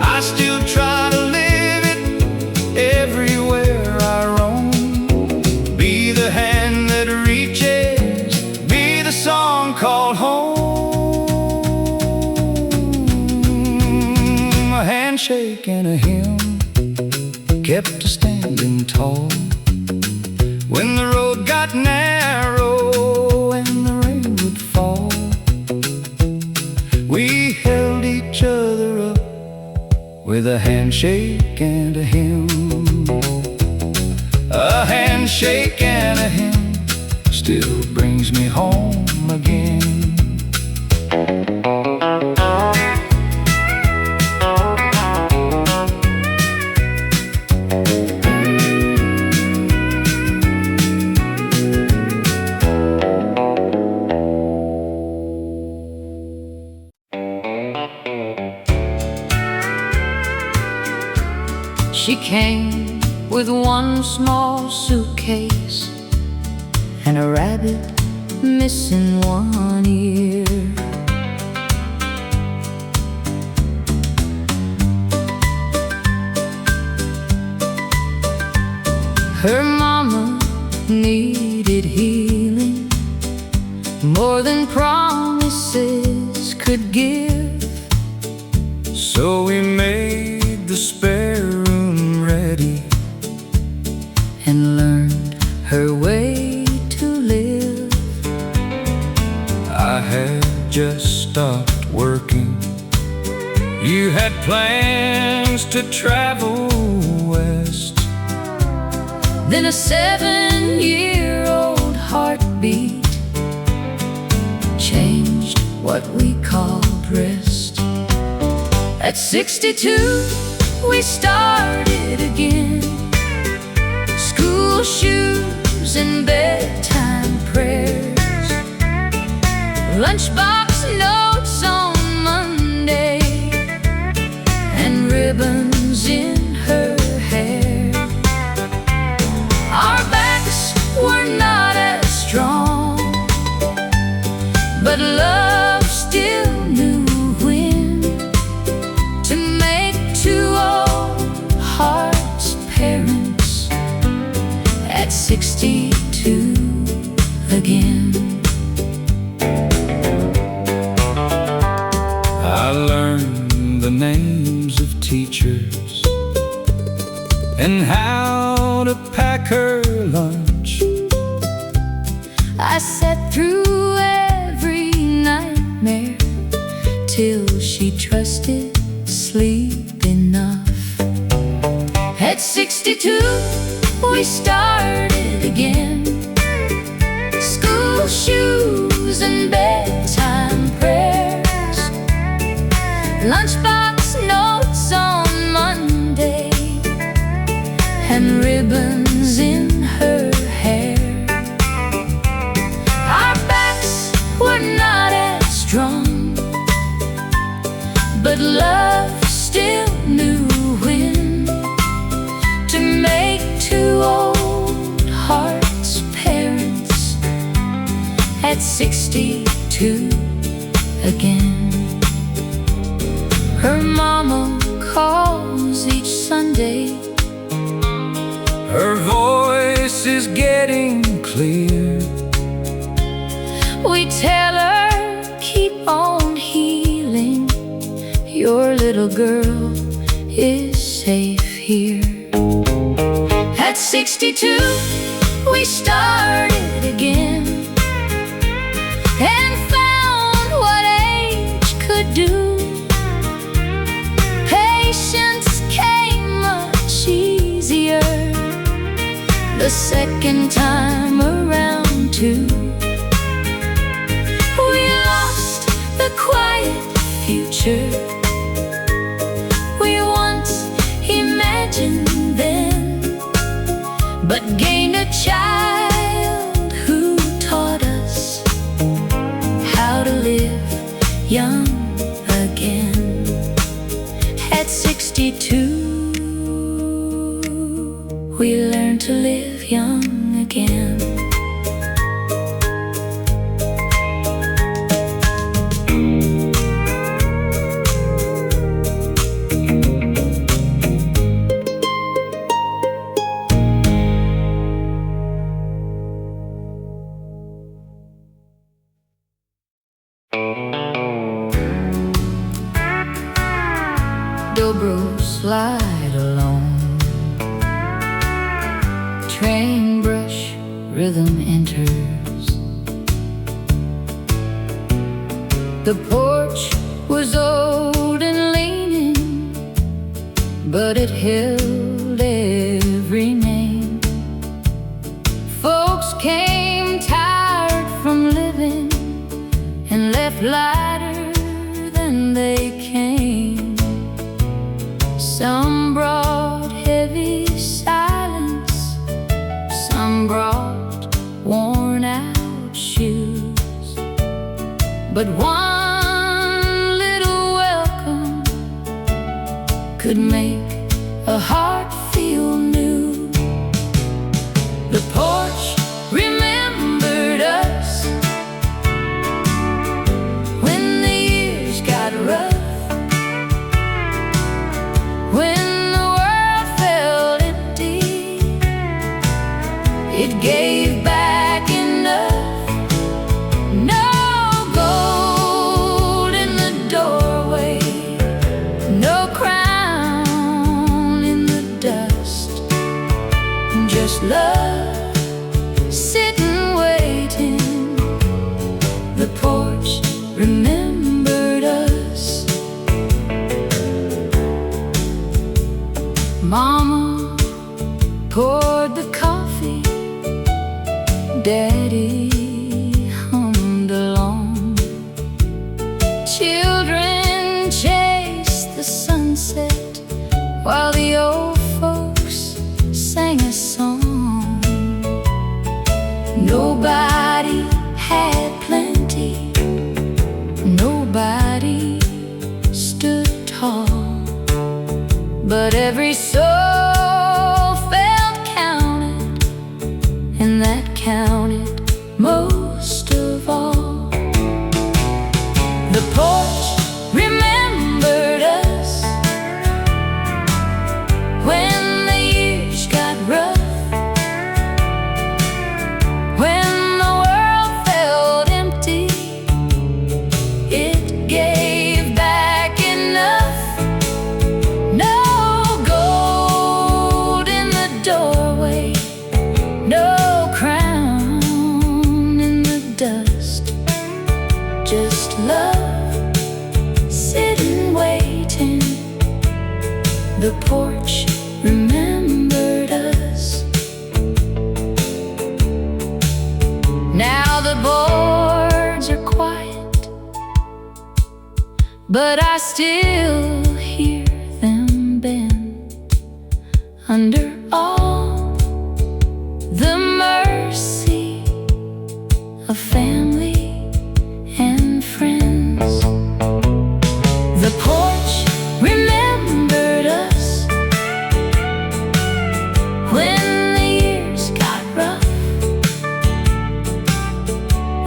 I still try to live it everywhere I roam. Be the hand that reaches, be the song called home. A handshake and a hymn kept us standing tall. When the road got narrow and the rain would fall, we held each other with a handshake and a hymn. A handshake and a hymn still brings me home again. She came with one small suitcase and a rabbit missing one ear. Her mama needed healing more than promises could give. So we made the spare room ready and learned her way to live. I had just stopped working. You had plans to travel west. Then a 7-year-old heartbeat changed what we called rest. At 62, we started again. School shoes and bedtime prayers, lunchbox notes on Monday, and ribbons in her hair. Our backs were not as strong, but love still knew when to make two old hearts parents at 62 again. I learned the names of teachers and how to pack her lunch. I sat through every nightmare till she trusted sleep enough. At 62, we started again. School shoes and bedtime prayers, lunchbox notes on Monday, and ribbons in her hair. Our backs were not as strong, but love still knew when to make two old hearts parents at 62 again. Her mama calls each Sunday. Her voice is getting clear. We tell her, keep on healing. Your little girl is safe here. At 62, we started again and found what age could do. Patience came much easier the second time around too. We lost the quiet future we once imagined then, but gained a child who taught us how to live young again. At 62, we learned to live young again. Dobro slide along, train brush rhythm enters. The porch was old and leaning, but it held every name. Folks came tired from living and left lighter than they came. Some brought heavy silence, some brought worn out shoes, but one little welcome could make a heart feel new. The porch remembered us when the years got rough, when the world felt empty. It gave back enough. No gold in the doorway, no crown in the dust, just love sitting waiting. The porch remembered us. Mama poured the coffee, Daddy hummed along. Children chased the sunset while the old folks sang a song. Nobody had plenty, nobody stood tall, but every soul felt counted, and that counted most of all. The porch remembered us when the years got rough, when the world felt empty. It gave back enough. No gold in the doorway, no crown in the dust, just love sitting waiting. The porch remembered us. Now the boards are quiet, but I still hear them bend under all the mercy of family and friends. The porch remembered us when the years got rough,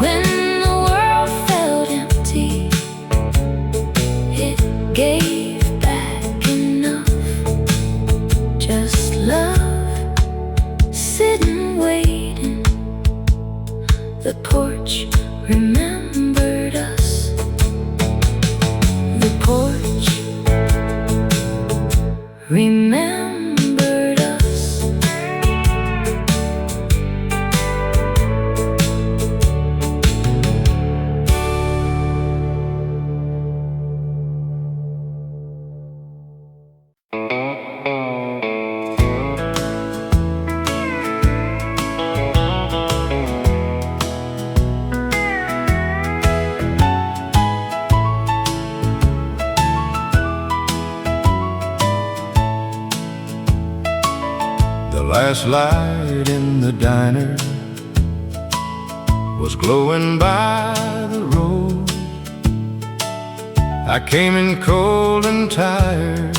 when the world felt empty. It gave back enough, just love sitting waiting. The porch remembered us. The porch remembered us. The last light in the diner was glowing by the road. I came in cold and tired,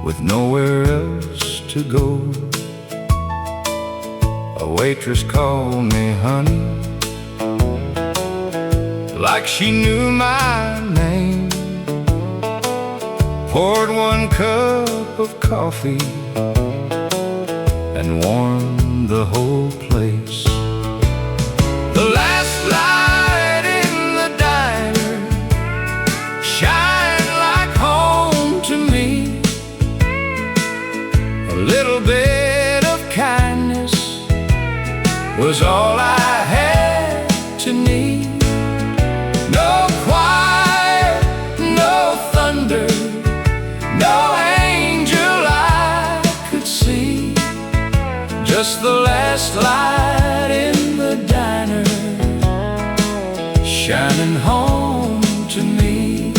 with nowhere else to go. A waitress called me honey, like she knew my name. Poured one cup of coffee and warmed the whole place. The last light in the diner shined like home to me. A little bit of kindness was all I had to need. No choir, no thunder, no last light in the diner, shining home to me.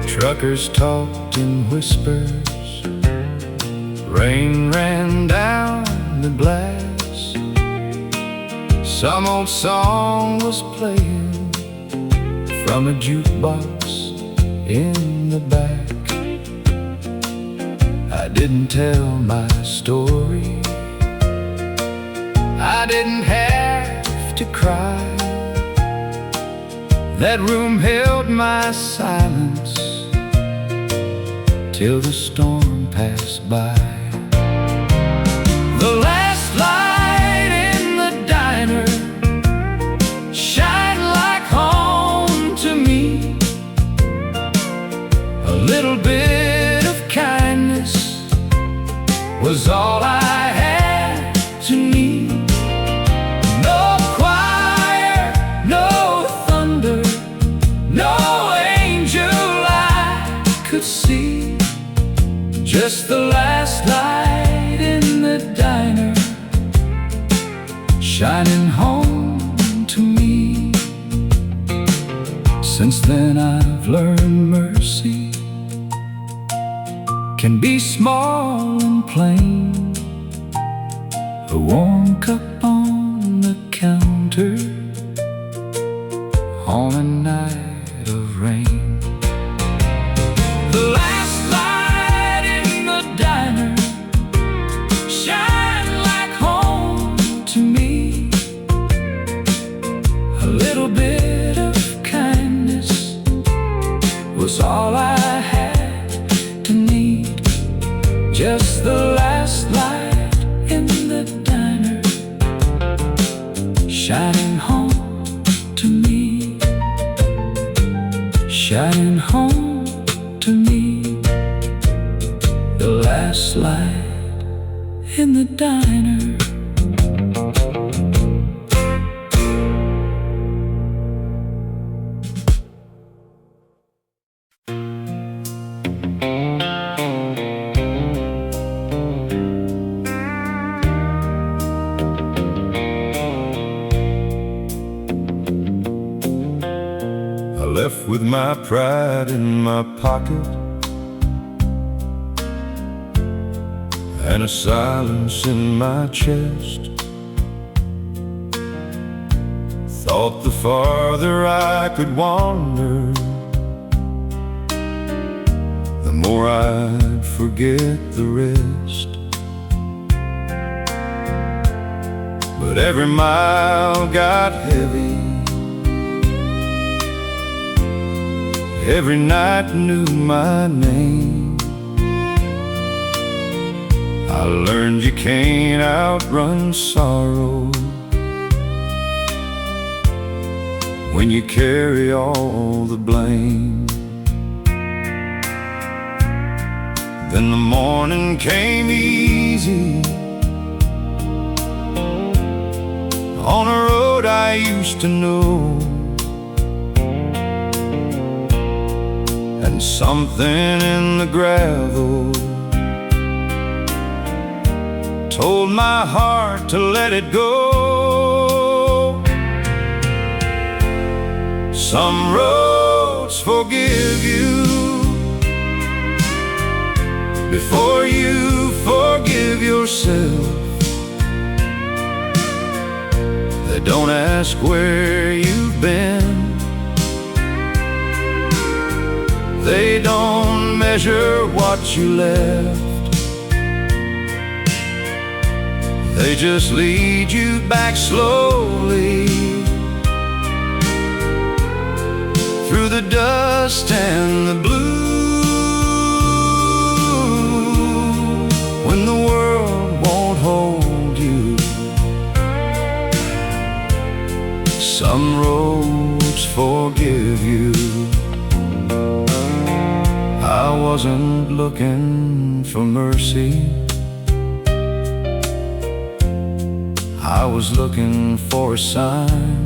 Truckers talked in whispers, rain ran down the glass. Some old song was playing from a jukebox in the back. I didn't tell my story, I didn't have to cry. That room held my silence till the storm passed by. The last light in the diner shined like home to me. A little bit of kindness was all I had to need. No choir, no thunder, no angel I could see. Just the last light in the diner, shining home to me. Since then I've learned mercy can be small and plain. A warm cup on the counter on a night of rain. The last light in the diner shine like home to me. A little bit of kindness was all I had to need. Just the last light in the diner, shining home to me, shining home to me. The last light in the diner. Left with my pride in my pocket and a silence in my chest. Thought the farther I could wander, the more I'd forget the rest. But every mile got heavy, every night knew my name. I learned you can't outrun sorrow when you carry all the blame. Then the morning came easy on a road I used to know. And something in the gravel told my heart to let it go. Some roads forgive you before you forgive yourself. They don't ask where you've been, they don't measure what you left. They just lead you back slowly through the dust and the blue. When the world won't hold you, some roads forgive you. I wasn't looking for mercy, I was looking for a sign.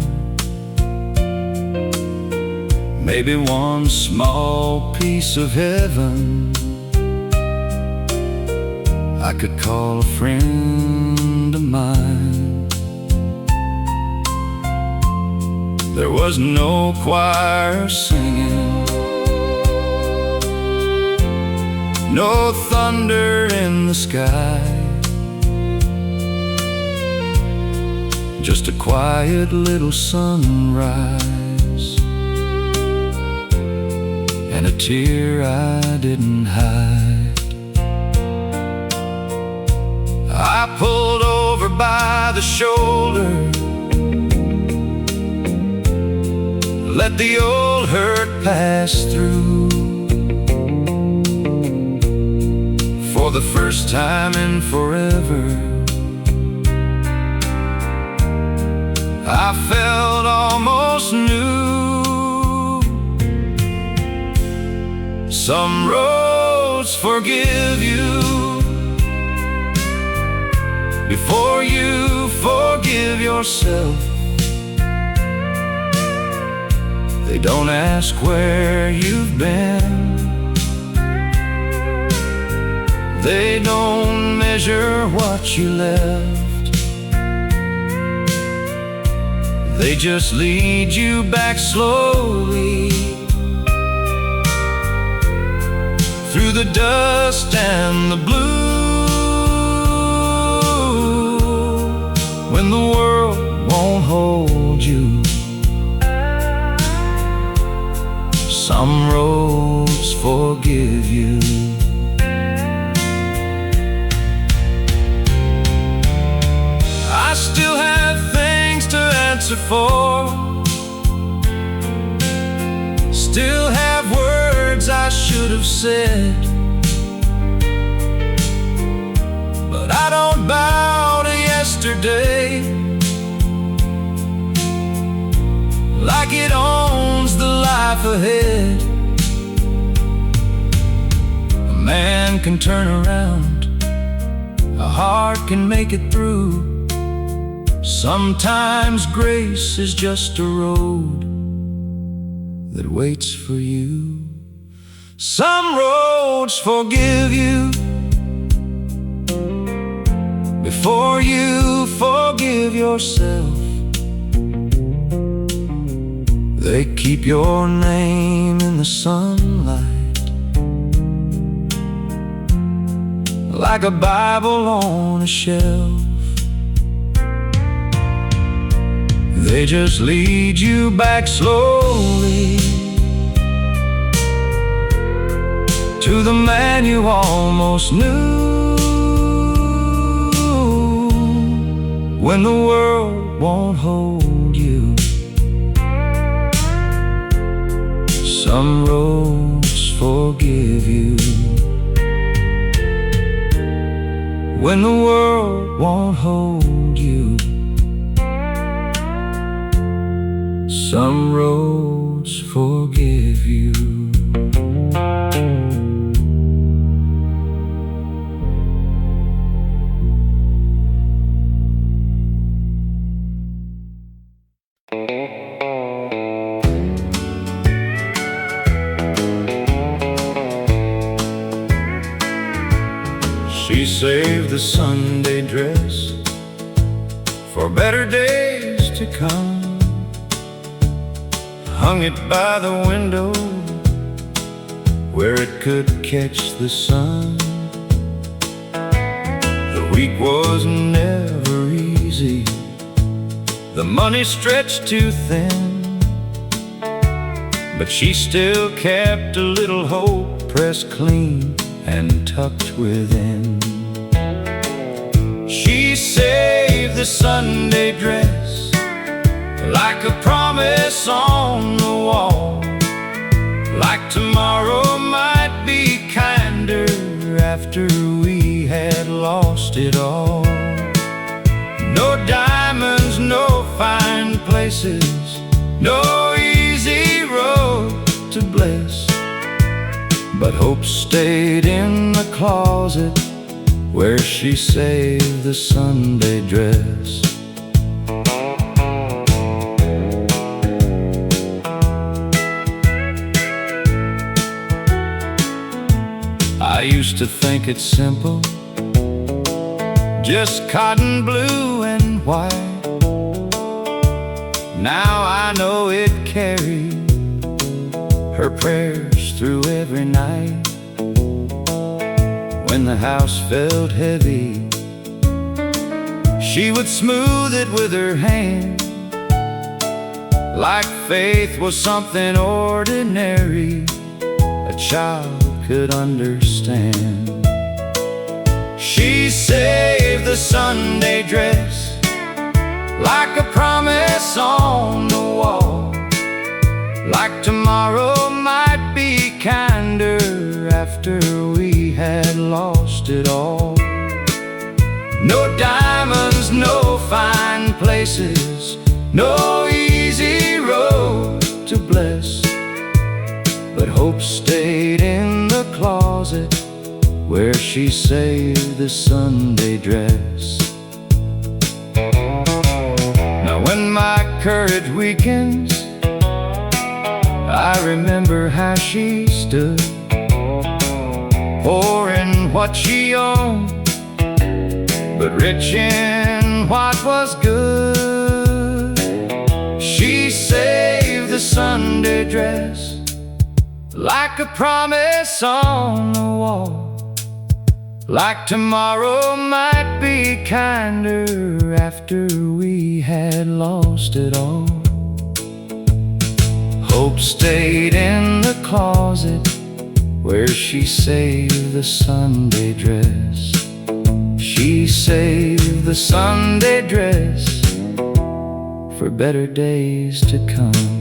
Maybe one small piece of heaven I could call a friend of mine. There was no choir singing, no thunder in the sky, just a quiet little sunrise and a tear I didn't hide. I pulled over by the shoulder, let the old hurt pass through. For the first time in forever, I felt almost new. Some roads forgive you before you forgive yourself. They don't ask where you've been, they don't measure what you left. They just lead you back slowly through the dust and the blue. When the world won't hold you, some roads forgive you. I still have things to answer for, still have words I should have said, but I don't bow to yesterday like it owns the life ahead. A man can turn around, a heart can make it through. Sometimes grace is just a road that waits for you. Some roads forgive you before you forgive yourself. They keep your name in the sunlight like a Bible on a shelf. They just lead you back slowly to the man you almost knew. When the world won't hold you, some roads forgive you. When the world won't hold you, some roads forgive you. She saved the Sunday dress for better days to come, hung it by the window where it could catch the sun. The week was never easy, the money stretched too thin, but she still kept a little hope pressed clean and tucked within. She saved the Sunday dress like a promise on the wall, like tomorrow might be kinder after we had lost it all. No diamonds, no fine places, no easy road to bliss, but hope stayed in the closet where she saved the Sunday dress. I used to think it's simple, just cotton blue and white. Now I know it carried her prayers through every night. When the house felt heavy, she would smooth it with her hand, like faith was something ordinary a child could understand. She saved the Sunday dress like a promise on the wall, like tomorrow might be kinder after we had lost it all. No diamonds, no fine places, no easy road to bless, but hope stayed in the closet where she saved the Sunday dress. Now when my courage weakens, I remember how she stood, poor in what she owned, but rich in what was good. She saved the Sunday dress like a promise on the wall, like tomorrow might be kinder after we had lost it all. Hope stayed in the closet where she saved the Sunday dress. She saved the Sunday dress for better days to come.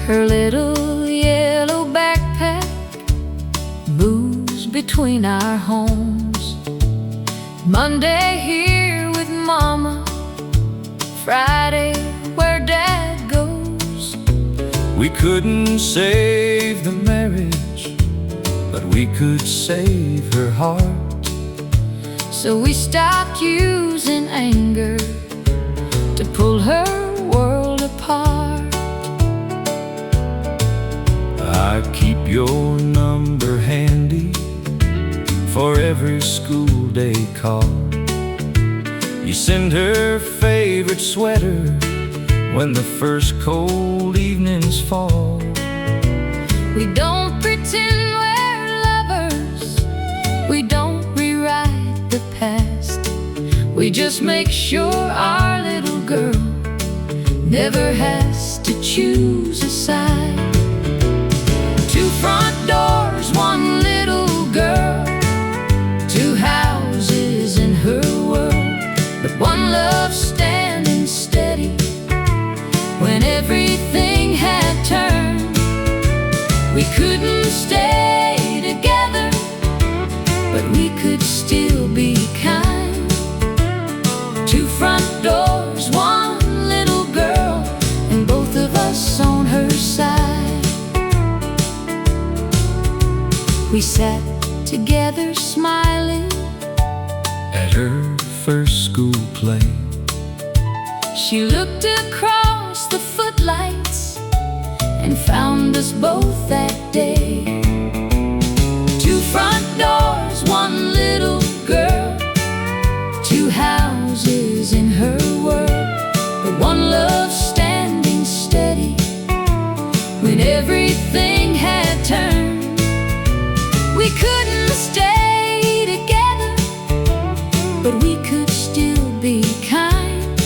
Her little yellow backpack moves between our homes. Monday here with Mama, Friday where Dad goes. We couldn't save the marriage, but we could save her heart. So we stopped using anger to pull her world apart. I keep your number handy for every school day call. You send her favorite sweater when the first cold evenings fall. We don't pretend we're lovers, we don't rewrite the past. We just make sure our little girl never has to choose a side. Two front doors, one little girl, two houses in her world, but one love standing steady when everything had turned. We couldn't stay together, but we could still be kind. Two front doors, one little girl, and both of us on her side. We sat together smiling at her first school play. She looked across the footlights and found us both that day. Two front doors, one little girl, two houses in her world, but one love standing steady when everything had turned. We couldn't stay together, but we could still be kind.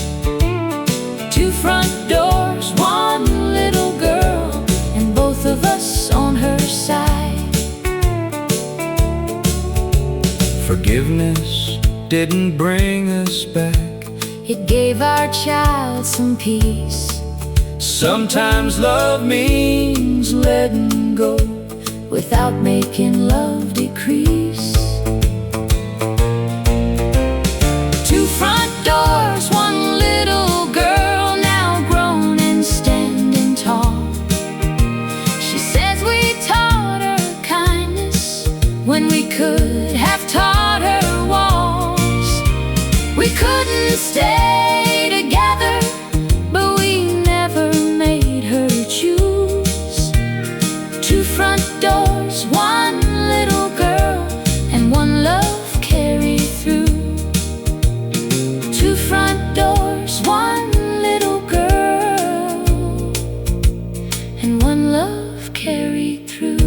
Two front doors, one little girl, and both of us on her side. Forgiveness didn't bring us back, It gave our child some peace. sometimes love means Letting go without making love decrease. Two front doors, when we could have taught her waltz. We couldn't stay together, but we never made her choose. Two front doors, one little girl, and one love carry through. Two front doors, one little girl, and one love carried through.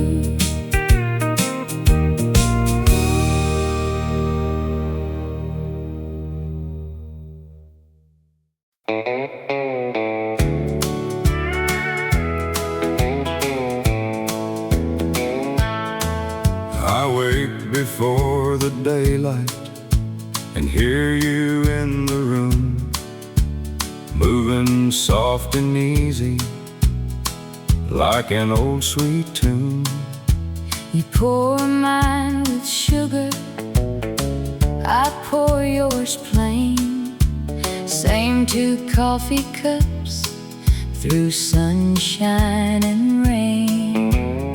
I wake before the daylight and hear you in the room, moving soft and easy like an old sweet tune. You pour mine with sugar, I pour yours plain. Same two coffee cups through sunshine and rain.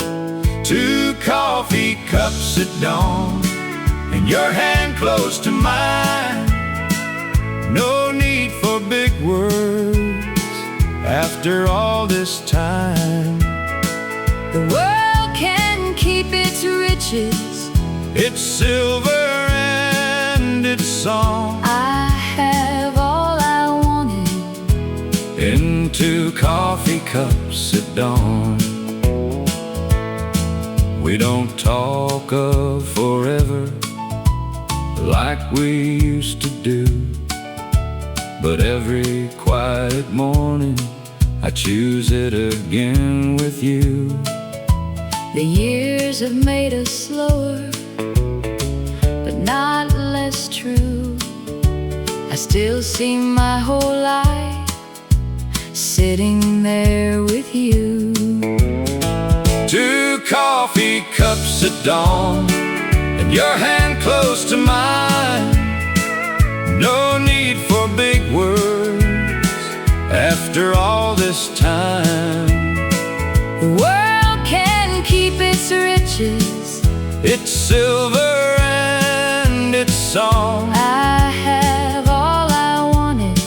Two coffee cups at dawn, and your hand close to mine. No need for big words after all this time. The world can keep its riches, It's silver and it's song, I have all I wanted. in two coffee cups at dawn. We don't talk of forever like we used to do, but every quiet morning I choose it again with you. The years have made us slower, but not less true. I still see my whole life sitting there with you. Two coffee cups at dawn, and your hand close to mine. No need for big words after all this time. The world can keep its riches, It's silver and it's song, I have all I wanted.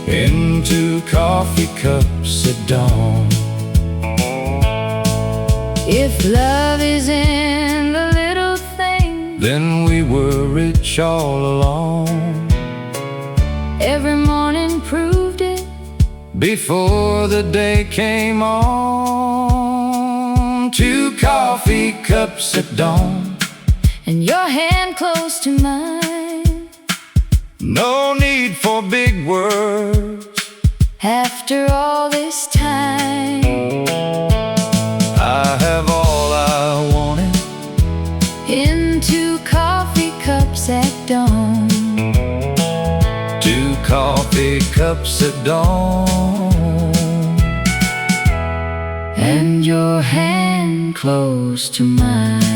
in two coffee cups at dawn. If love is in the little things, Then we were rich all along, every morning proved it. before the day came on. Two coffee cups at dawn, And your hand close to mine. no need for big words After all this time, I have all I wanted. in two coffee cups at dawn. Two coffee cups at dawn, And your hand close to mine.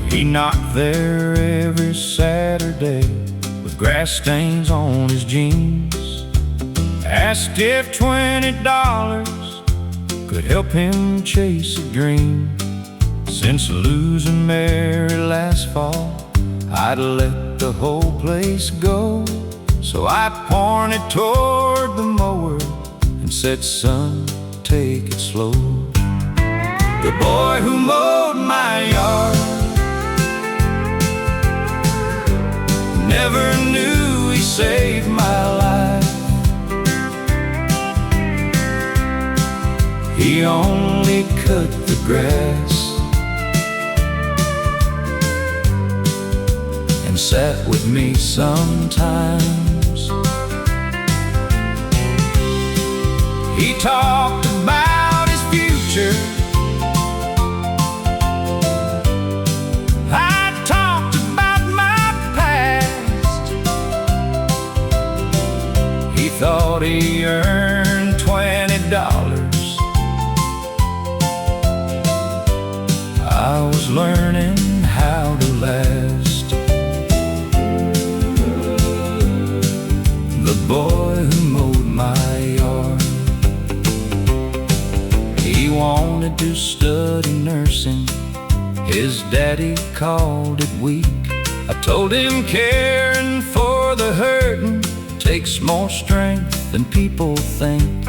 he knocked there every Saturday with grass stains on his jeans. Asked if $20 could help him chase a dream. Since losing Mary last fall, I'd let the whole place go. So I pointed toward the mower and said, son, take it slow. The boy who mowed my yard never knew he saved my life. He only cut the grass and sat with me sometimes. He talked about his future, I talked about my past. He thought he earned $20. I was learning how to last. The boy who mowed my yard, he wanted to study nursing. His daddy called it weak. I told him caring for the hurting takes more strength than people think.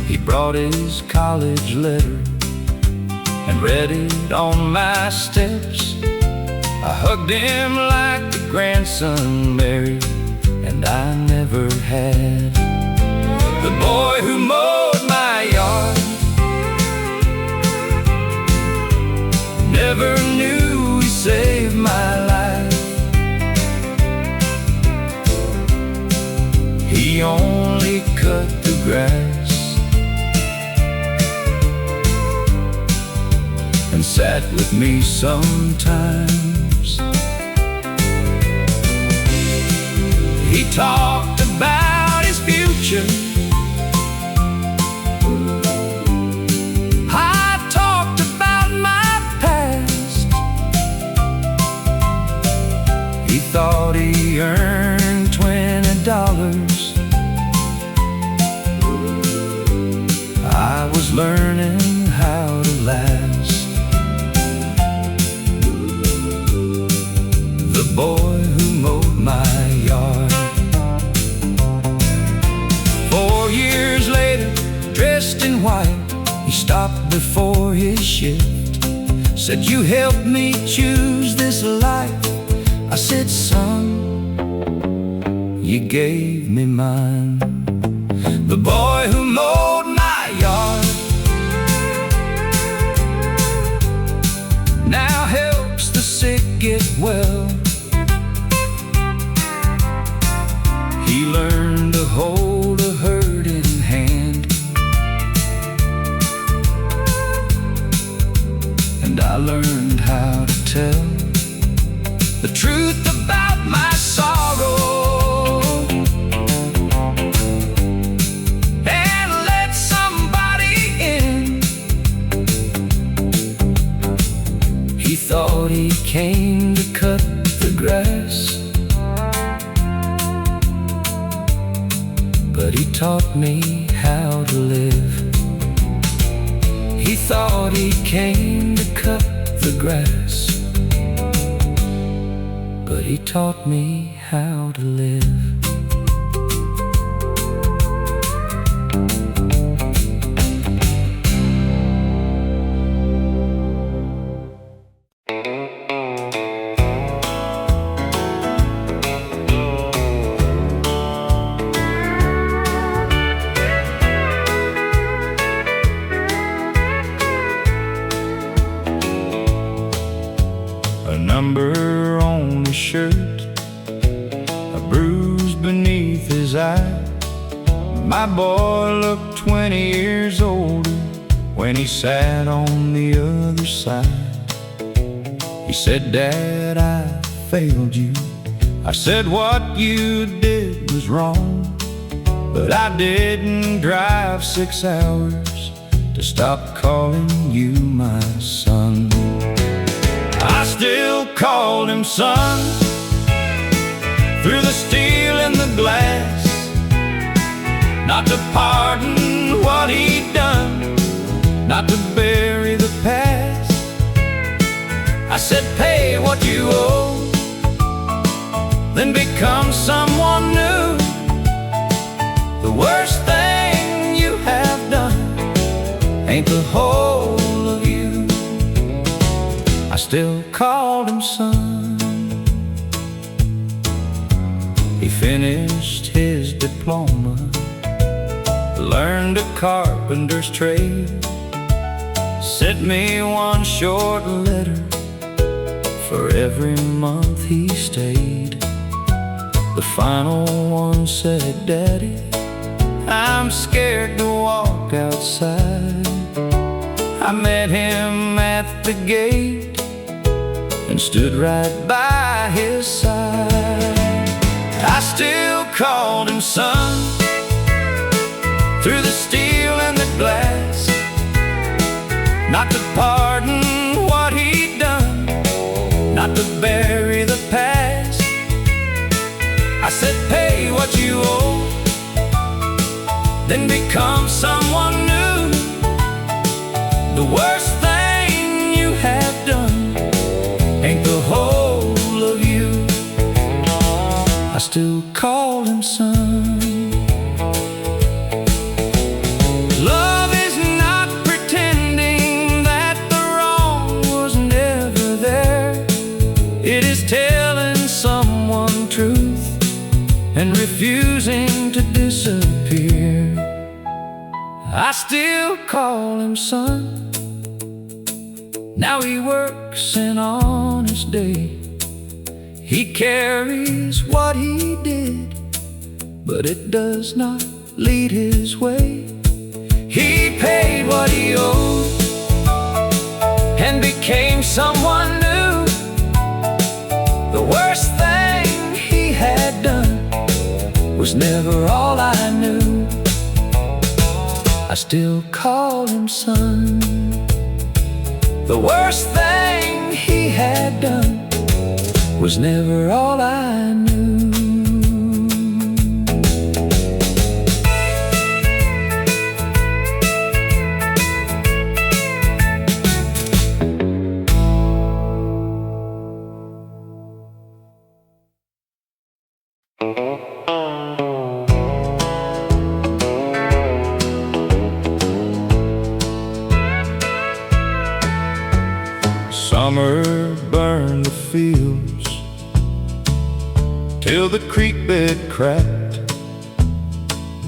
He brought his college letter and read it on my steps. I hugged him like a grandson married, and I never had. The boy who mowed my yard never knew he saved my life. He only cut the grass and sat with me sometimes. He talked about his future. I talked about my past. He thought he earned $20. I was learning how to last. The boy who mowed my yard. 4 years later, dressed in white, he stopped before his shift. Said, "You helped me choose this life." I said, "Son, you gave me mine." The boy who mowed my yard now helps the sick get well. He learned to hold a hurting hand, and I learned how to tell the truth about my sorrow and let somebody in. He thought he came to cut the grass, but he taught me how to live. He thought he came to cut the grass, but he taught me how to live. A number on his shirt, a bruise beneath his eye. My boy looked 20 years older when he sat on the other side. He said, "Dad, I failed you." I said, "What you did was wrong, but I didn't drive 6 hours to stop calling you my son." I still called him son, through the steel and the glass, not to pardon what he'd done, not to bury the past. I said, "Pay what you owe, then become someone new. The worst thing you have done ain't the whole of you." I still called him son. He finished his diploma, learned a carpenter's trade, sent me one short letter for every month he stayed. The final one said, "Daddy, I'm scared to walk outside." I met him at the gate and stood right by his side. I still called him son, through the steel and the glass, not to pardon what he'd done, not to bury the past. I said, pay what you owe, then become someone new. The worst thing you have done ain't the whole of you. I still call him son. Love is not pretending that the wrong was never there. It is telling someone truth and refusing to disappear. I still call him son. Now he works an honest day. He carries what he did, but it does not lead his way. He paid what he owed and became someone new. The worst thing he had done was never all I knew. I still call him son. The worst thing he had done was never all I knew. Summer burned the fields till the creek bed cracked.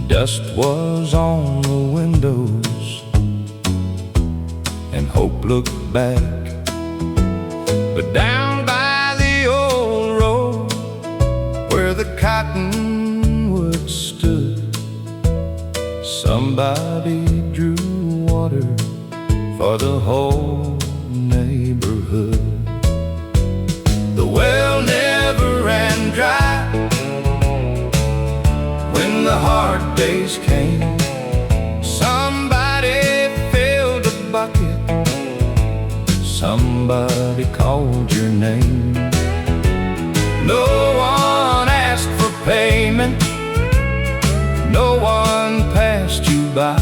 Dust was on the windows and hope looked back. But down by the old road where the cottonwood stood, somebody drew water for the whole neighborhood. The well never ran dry when the hard days came. Somebody filled a bucket, somebody called your name. No one asked for payment, no one passed you by.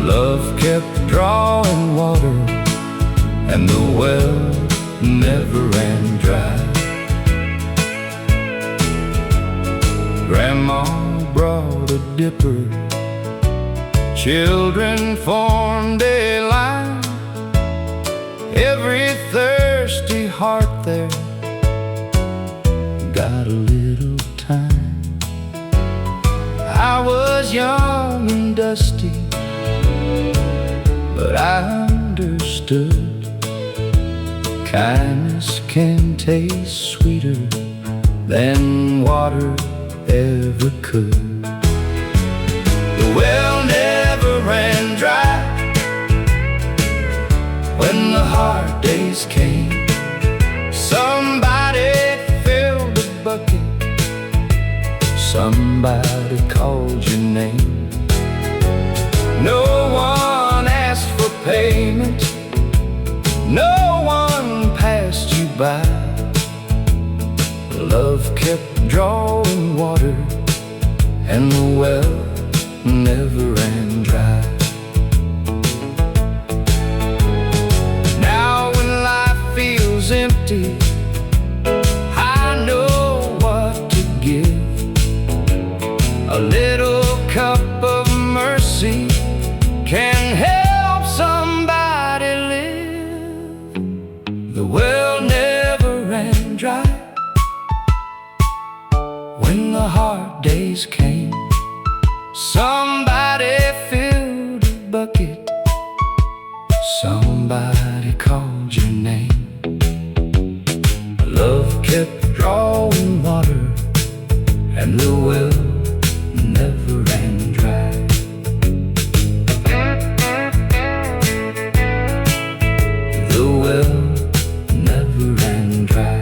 Love kept drawing water and the well never ran dry. Grandma brought a dipper, children formed a line. Every thirsty heart there got a little time. I was young and dusty, but I understood kindness can taste sweeter than water ever could. The well never ran dry when the hard days came. Somebody filled a bucket, somebody called your name. No one asked for payment, no one passed you by. Love kept drawing water and the well never ran dry. Now when life feels empty, I know what to give. A little cup of mercy can help somebody live. The well never ran dry when the hard days came. Somebody filled a bucket, somebody called your name. Love kept drawing water and the well never ran dry. The well never ran dry.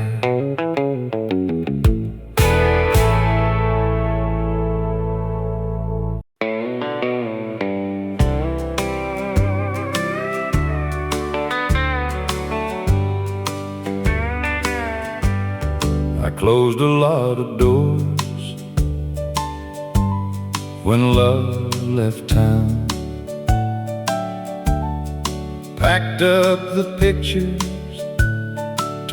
lot of doors when love left town. Packed up the pictures,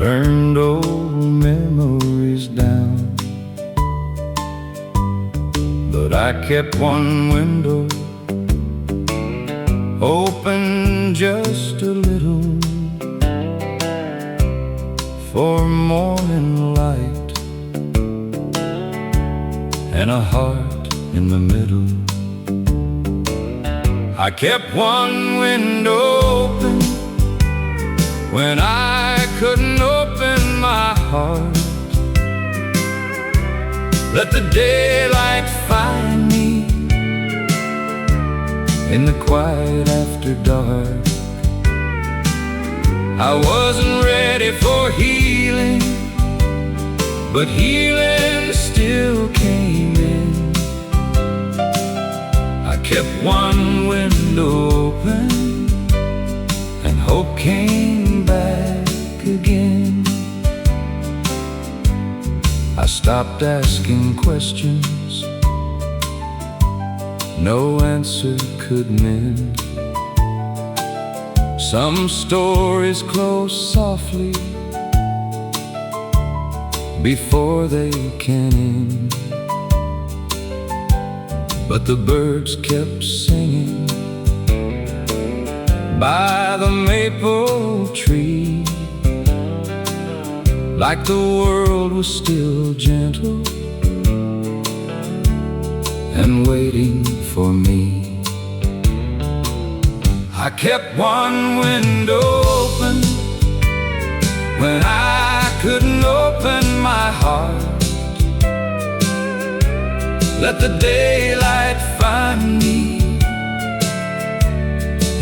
turned old memories down. But I kept one window open just a little for morning light and a heart in the middle. I kept one window open when I couldn't open my heart. Let the daylight find me in the quiet after dark. I wasn't ready for healing, but healing still came in. I kept one window open and hope came back again. I stopped asking questions no answer could mend. Some stories close softly before they can end. But the birds kept singing by the maple tree, like the world was still gentle and waiting for me. I kept one window open when I couldn't open my heart. Let the daylight find me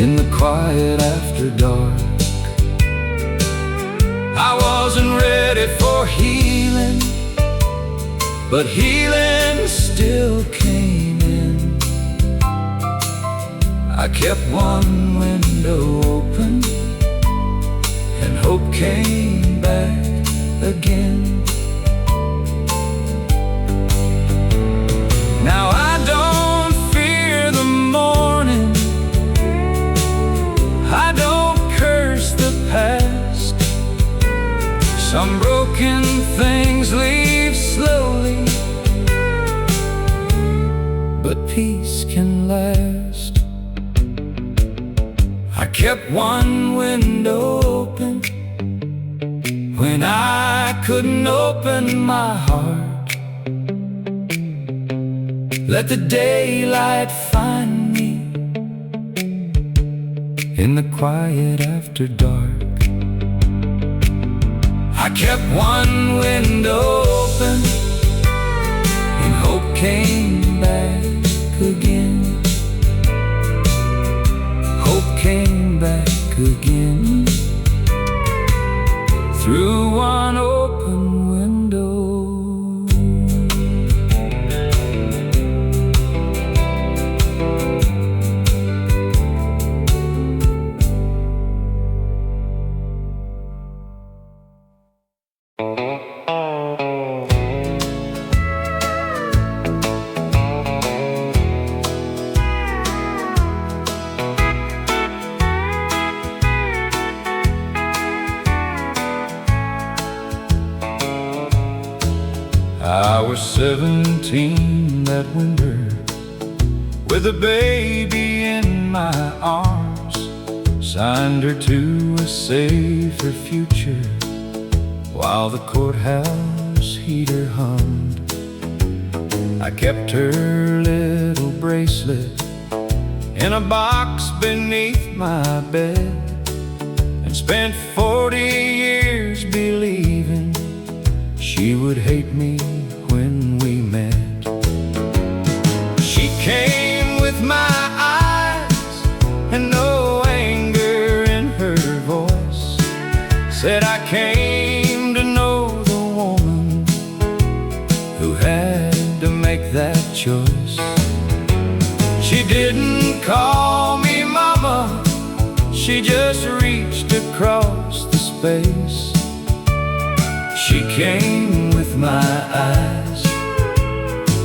in the quiet after dark. I wasn't ready for healing, but healing still came in. I kept one window open and hope came back again. Now I don't fear the morning, I don't curse the past. Some broken things leave slowly, but peace can last. I kept one window open when I couldn't open my heart. Let the daylight find me in the quiet after dark. I kept one window open and hope came back again. Hope came back again through one open window. I was 17 that winter, with a baby in my arms. Signed her to a safer future while the courthouse heater hummed. I kept her little bracelet in a box beneath my bed, and spent 40 years believing she would hate me when we met. She came with my eyes and no anger in her voice. Said I came to know the woman who had to make that choice. She didn't call me mama, she just reached across the space. She came with my eyes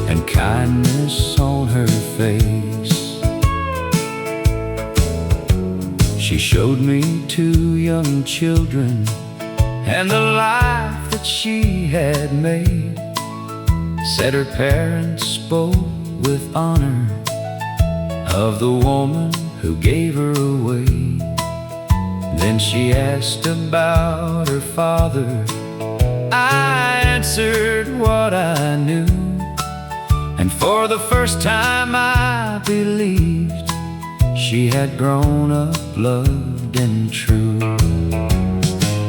and kindness on her face. She showed me 2 young children and the life that she had made. Said her parents spoke with honor of the woman who gave her away. Then she asked about her father. I answered what I knew, and for the first time I believed she had grown up loved and true.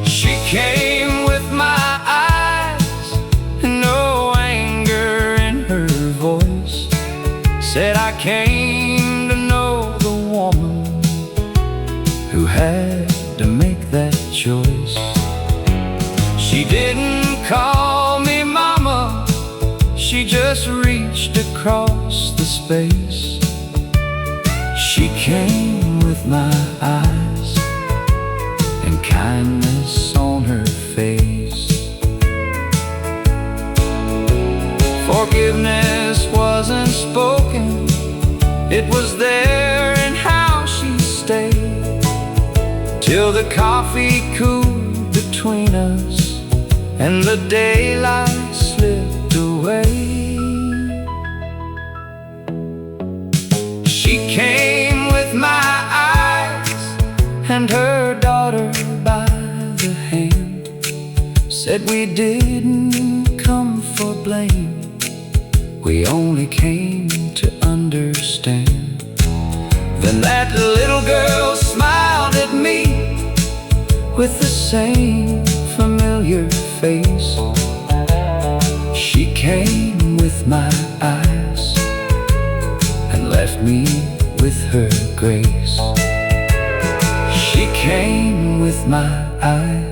She came with my eyes, no anger in her voice. Said I came to know the woman who had to make that choice. She didn't call me mama, she just reached across the space. She came with my eyes and kindness on her face. Forgiveness wasn't spoken, it was there in how she stayed, till the coffee cooled between us and the daylight slipped away. She came with my eyes and her daughter by the hand. Said we didn't come for blame, we only came to understand. Then that little girl smiled at me with the same familiar face. She came with my eyes and left me with her grace. She came with my eyes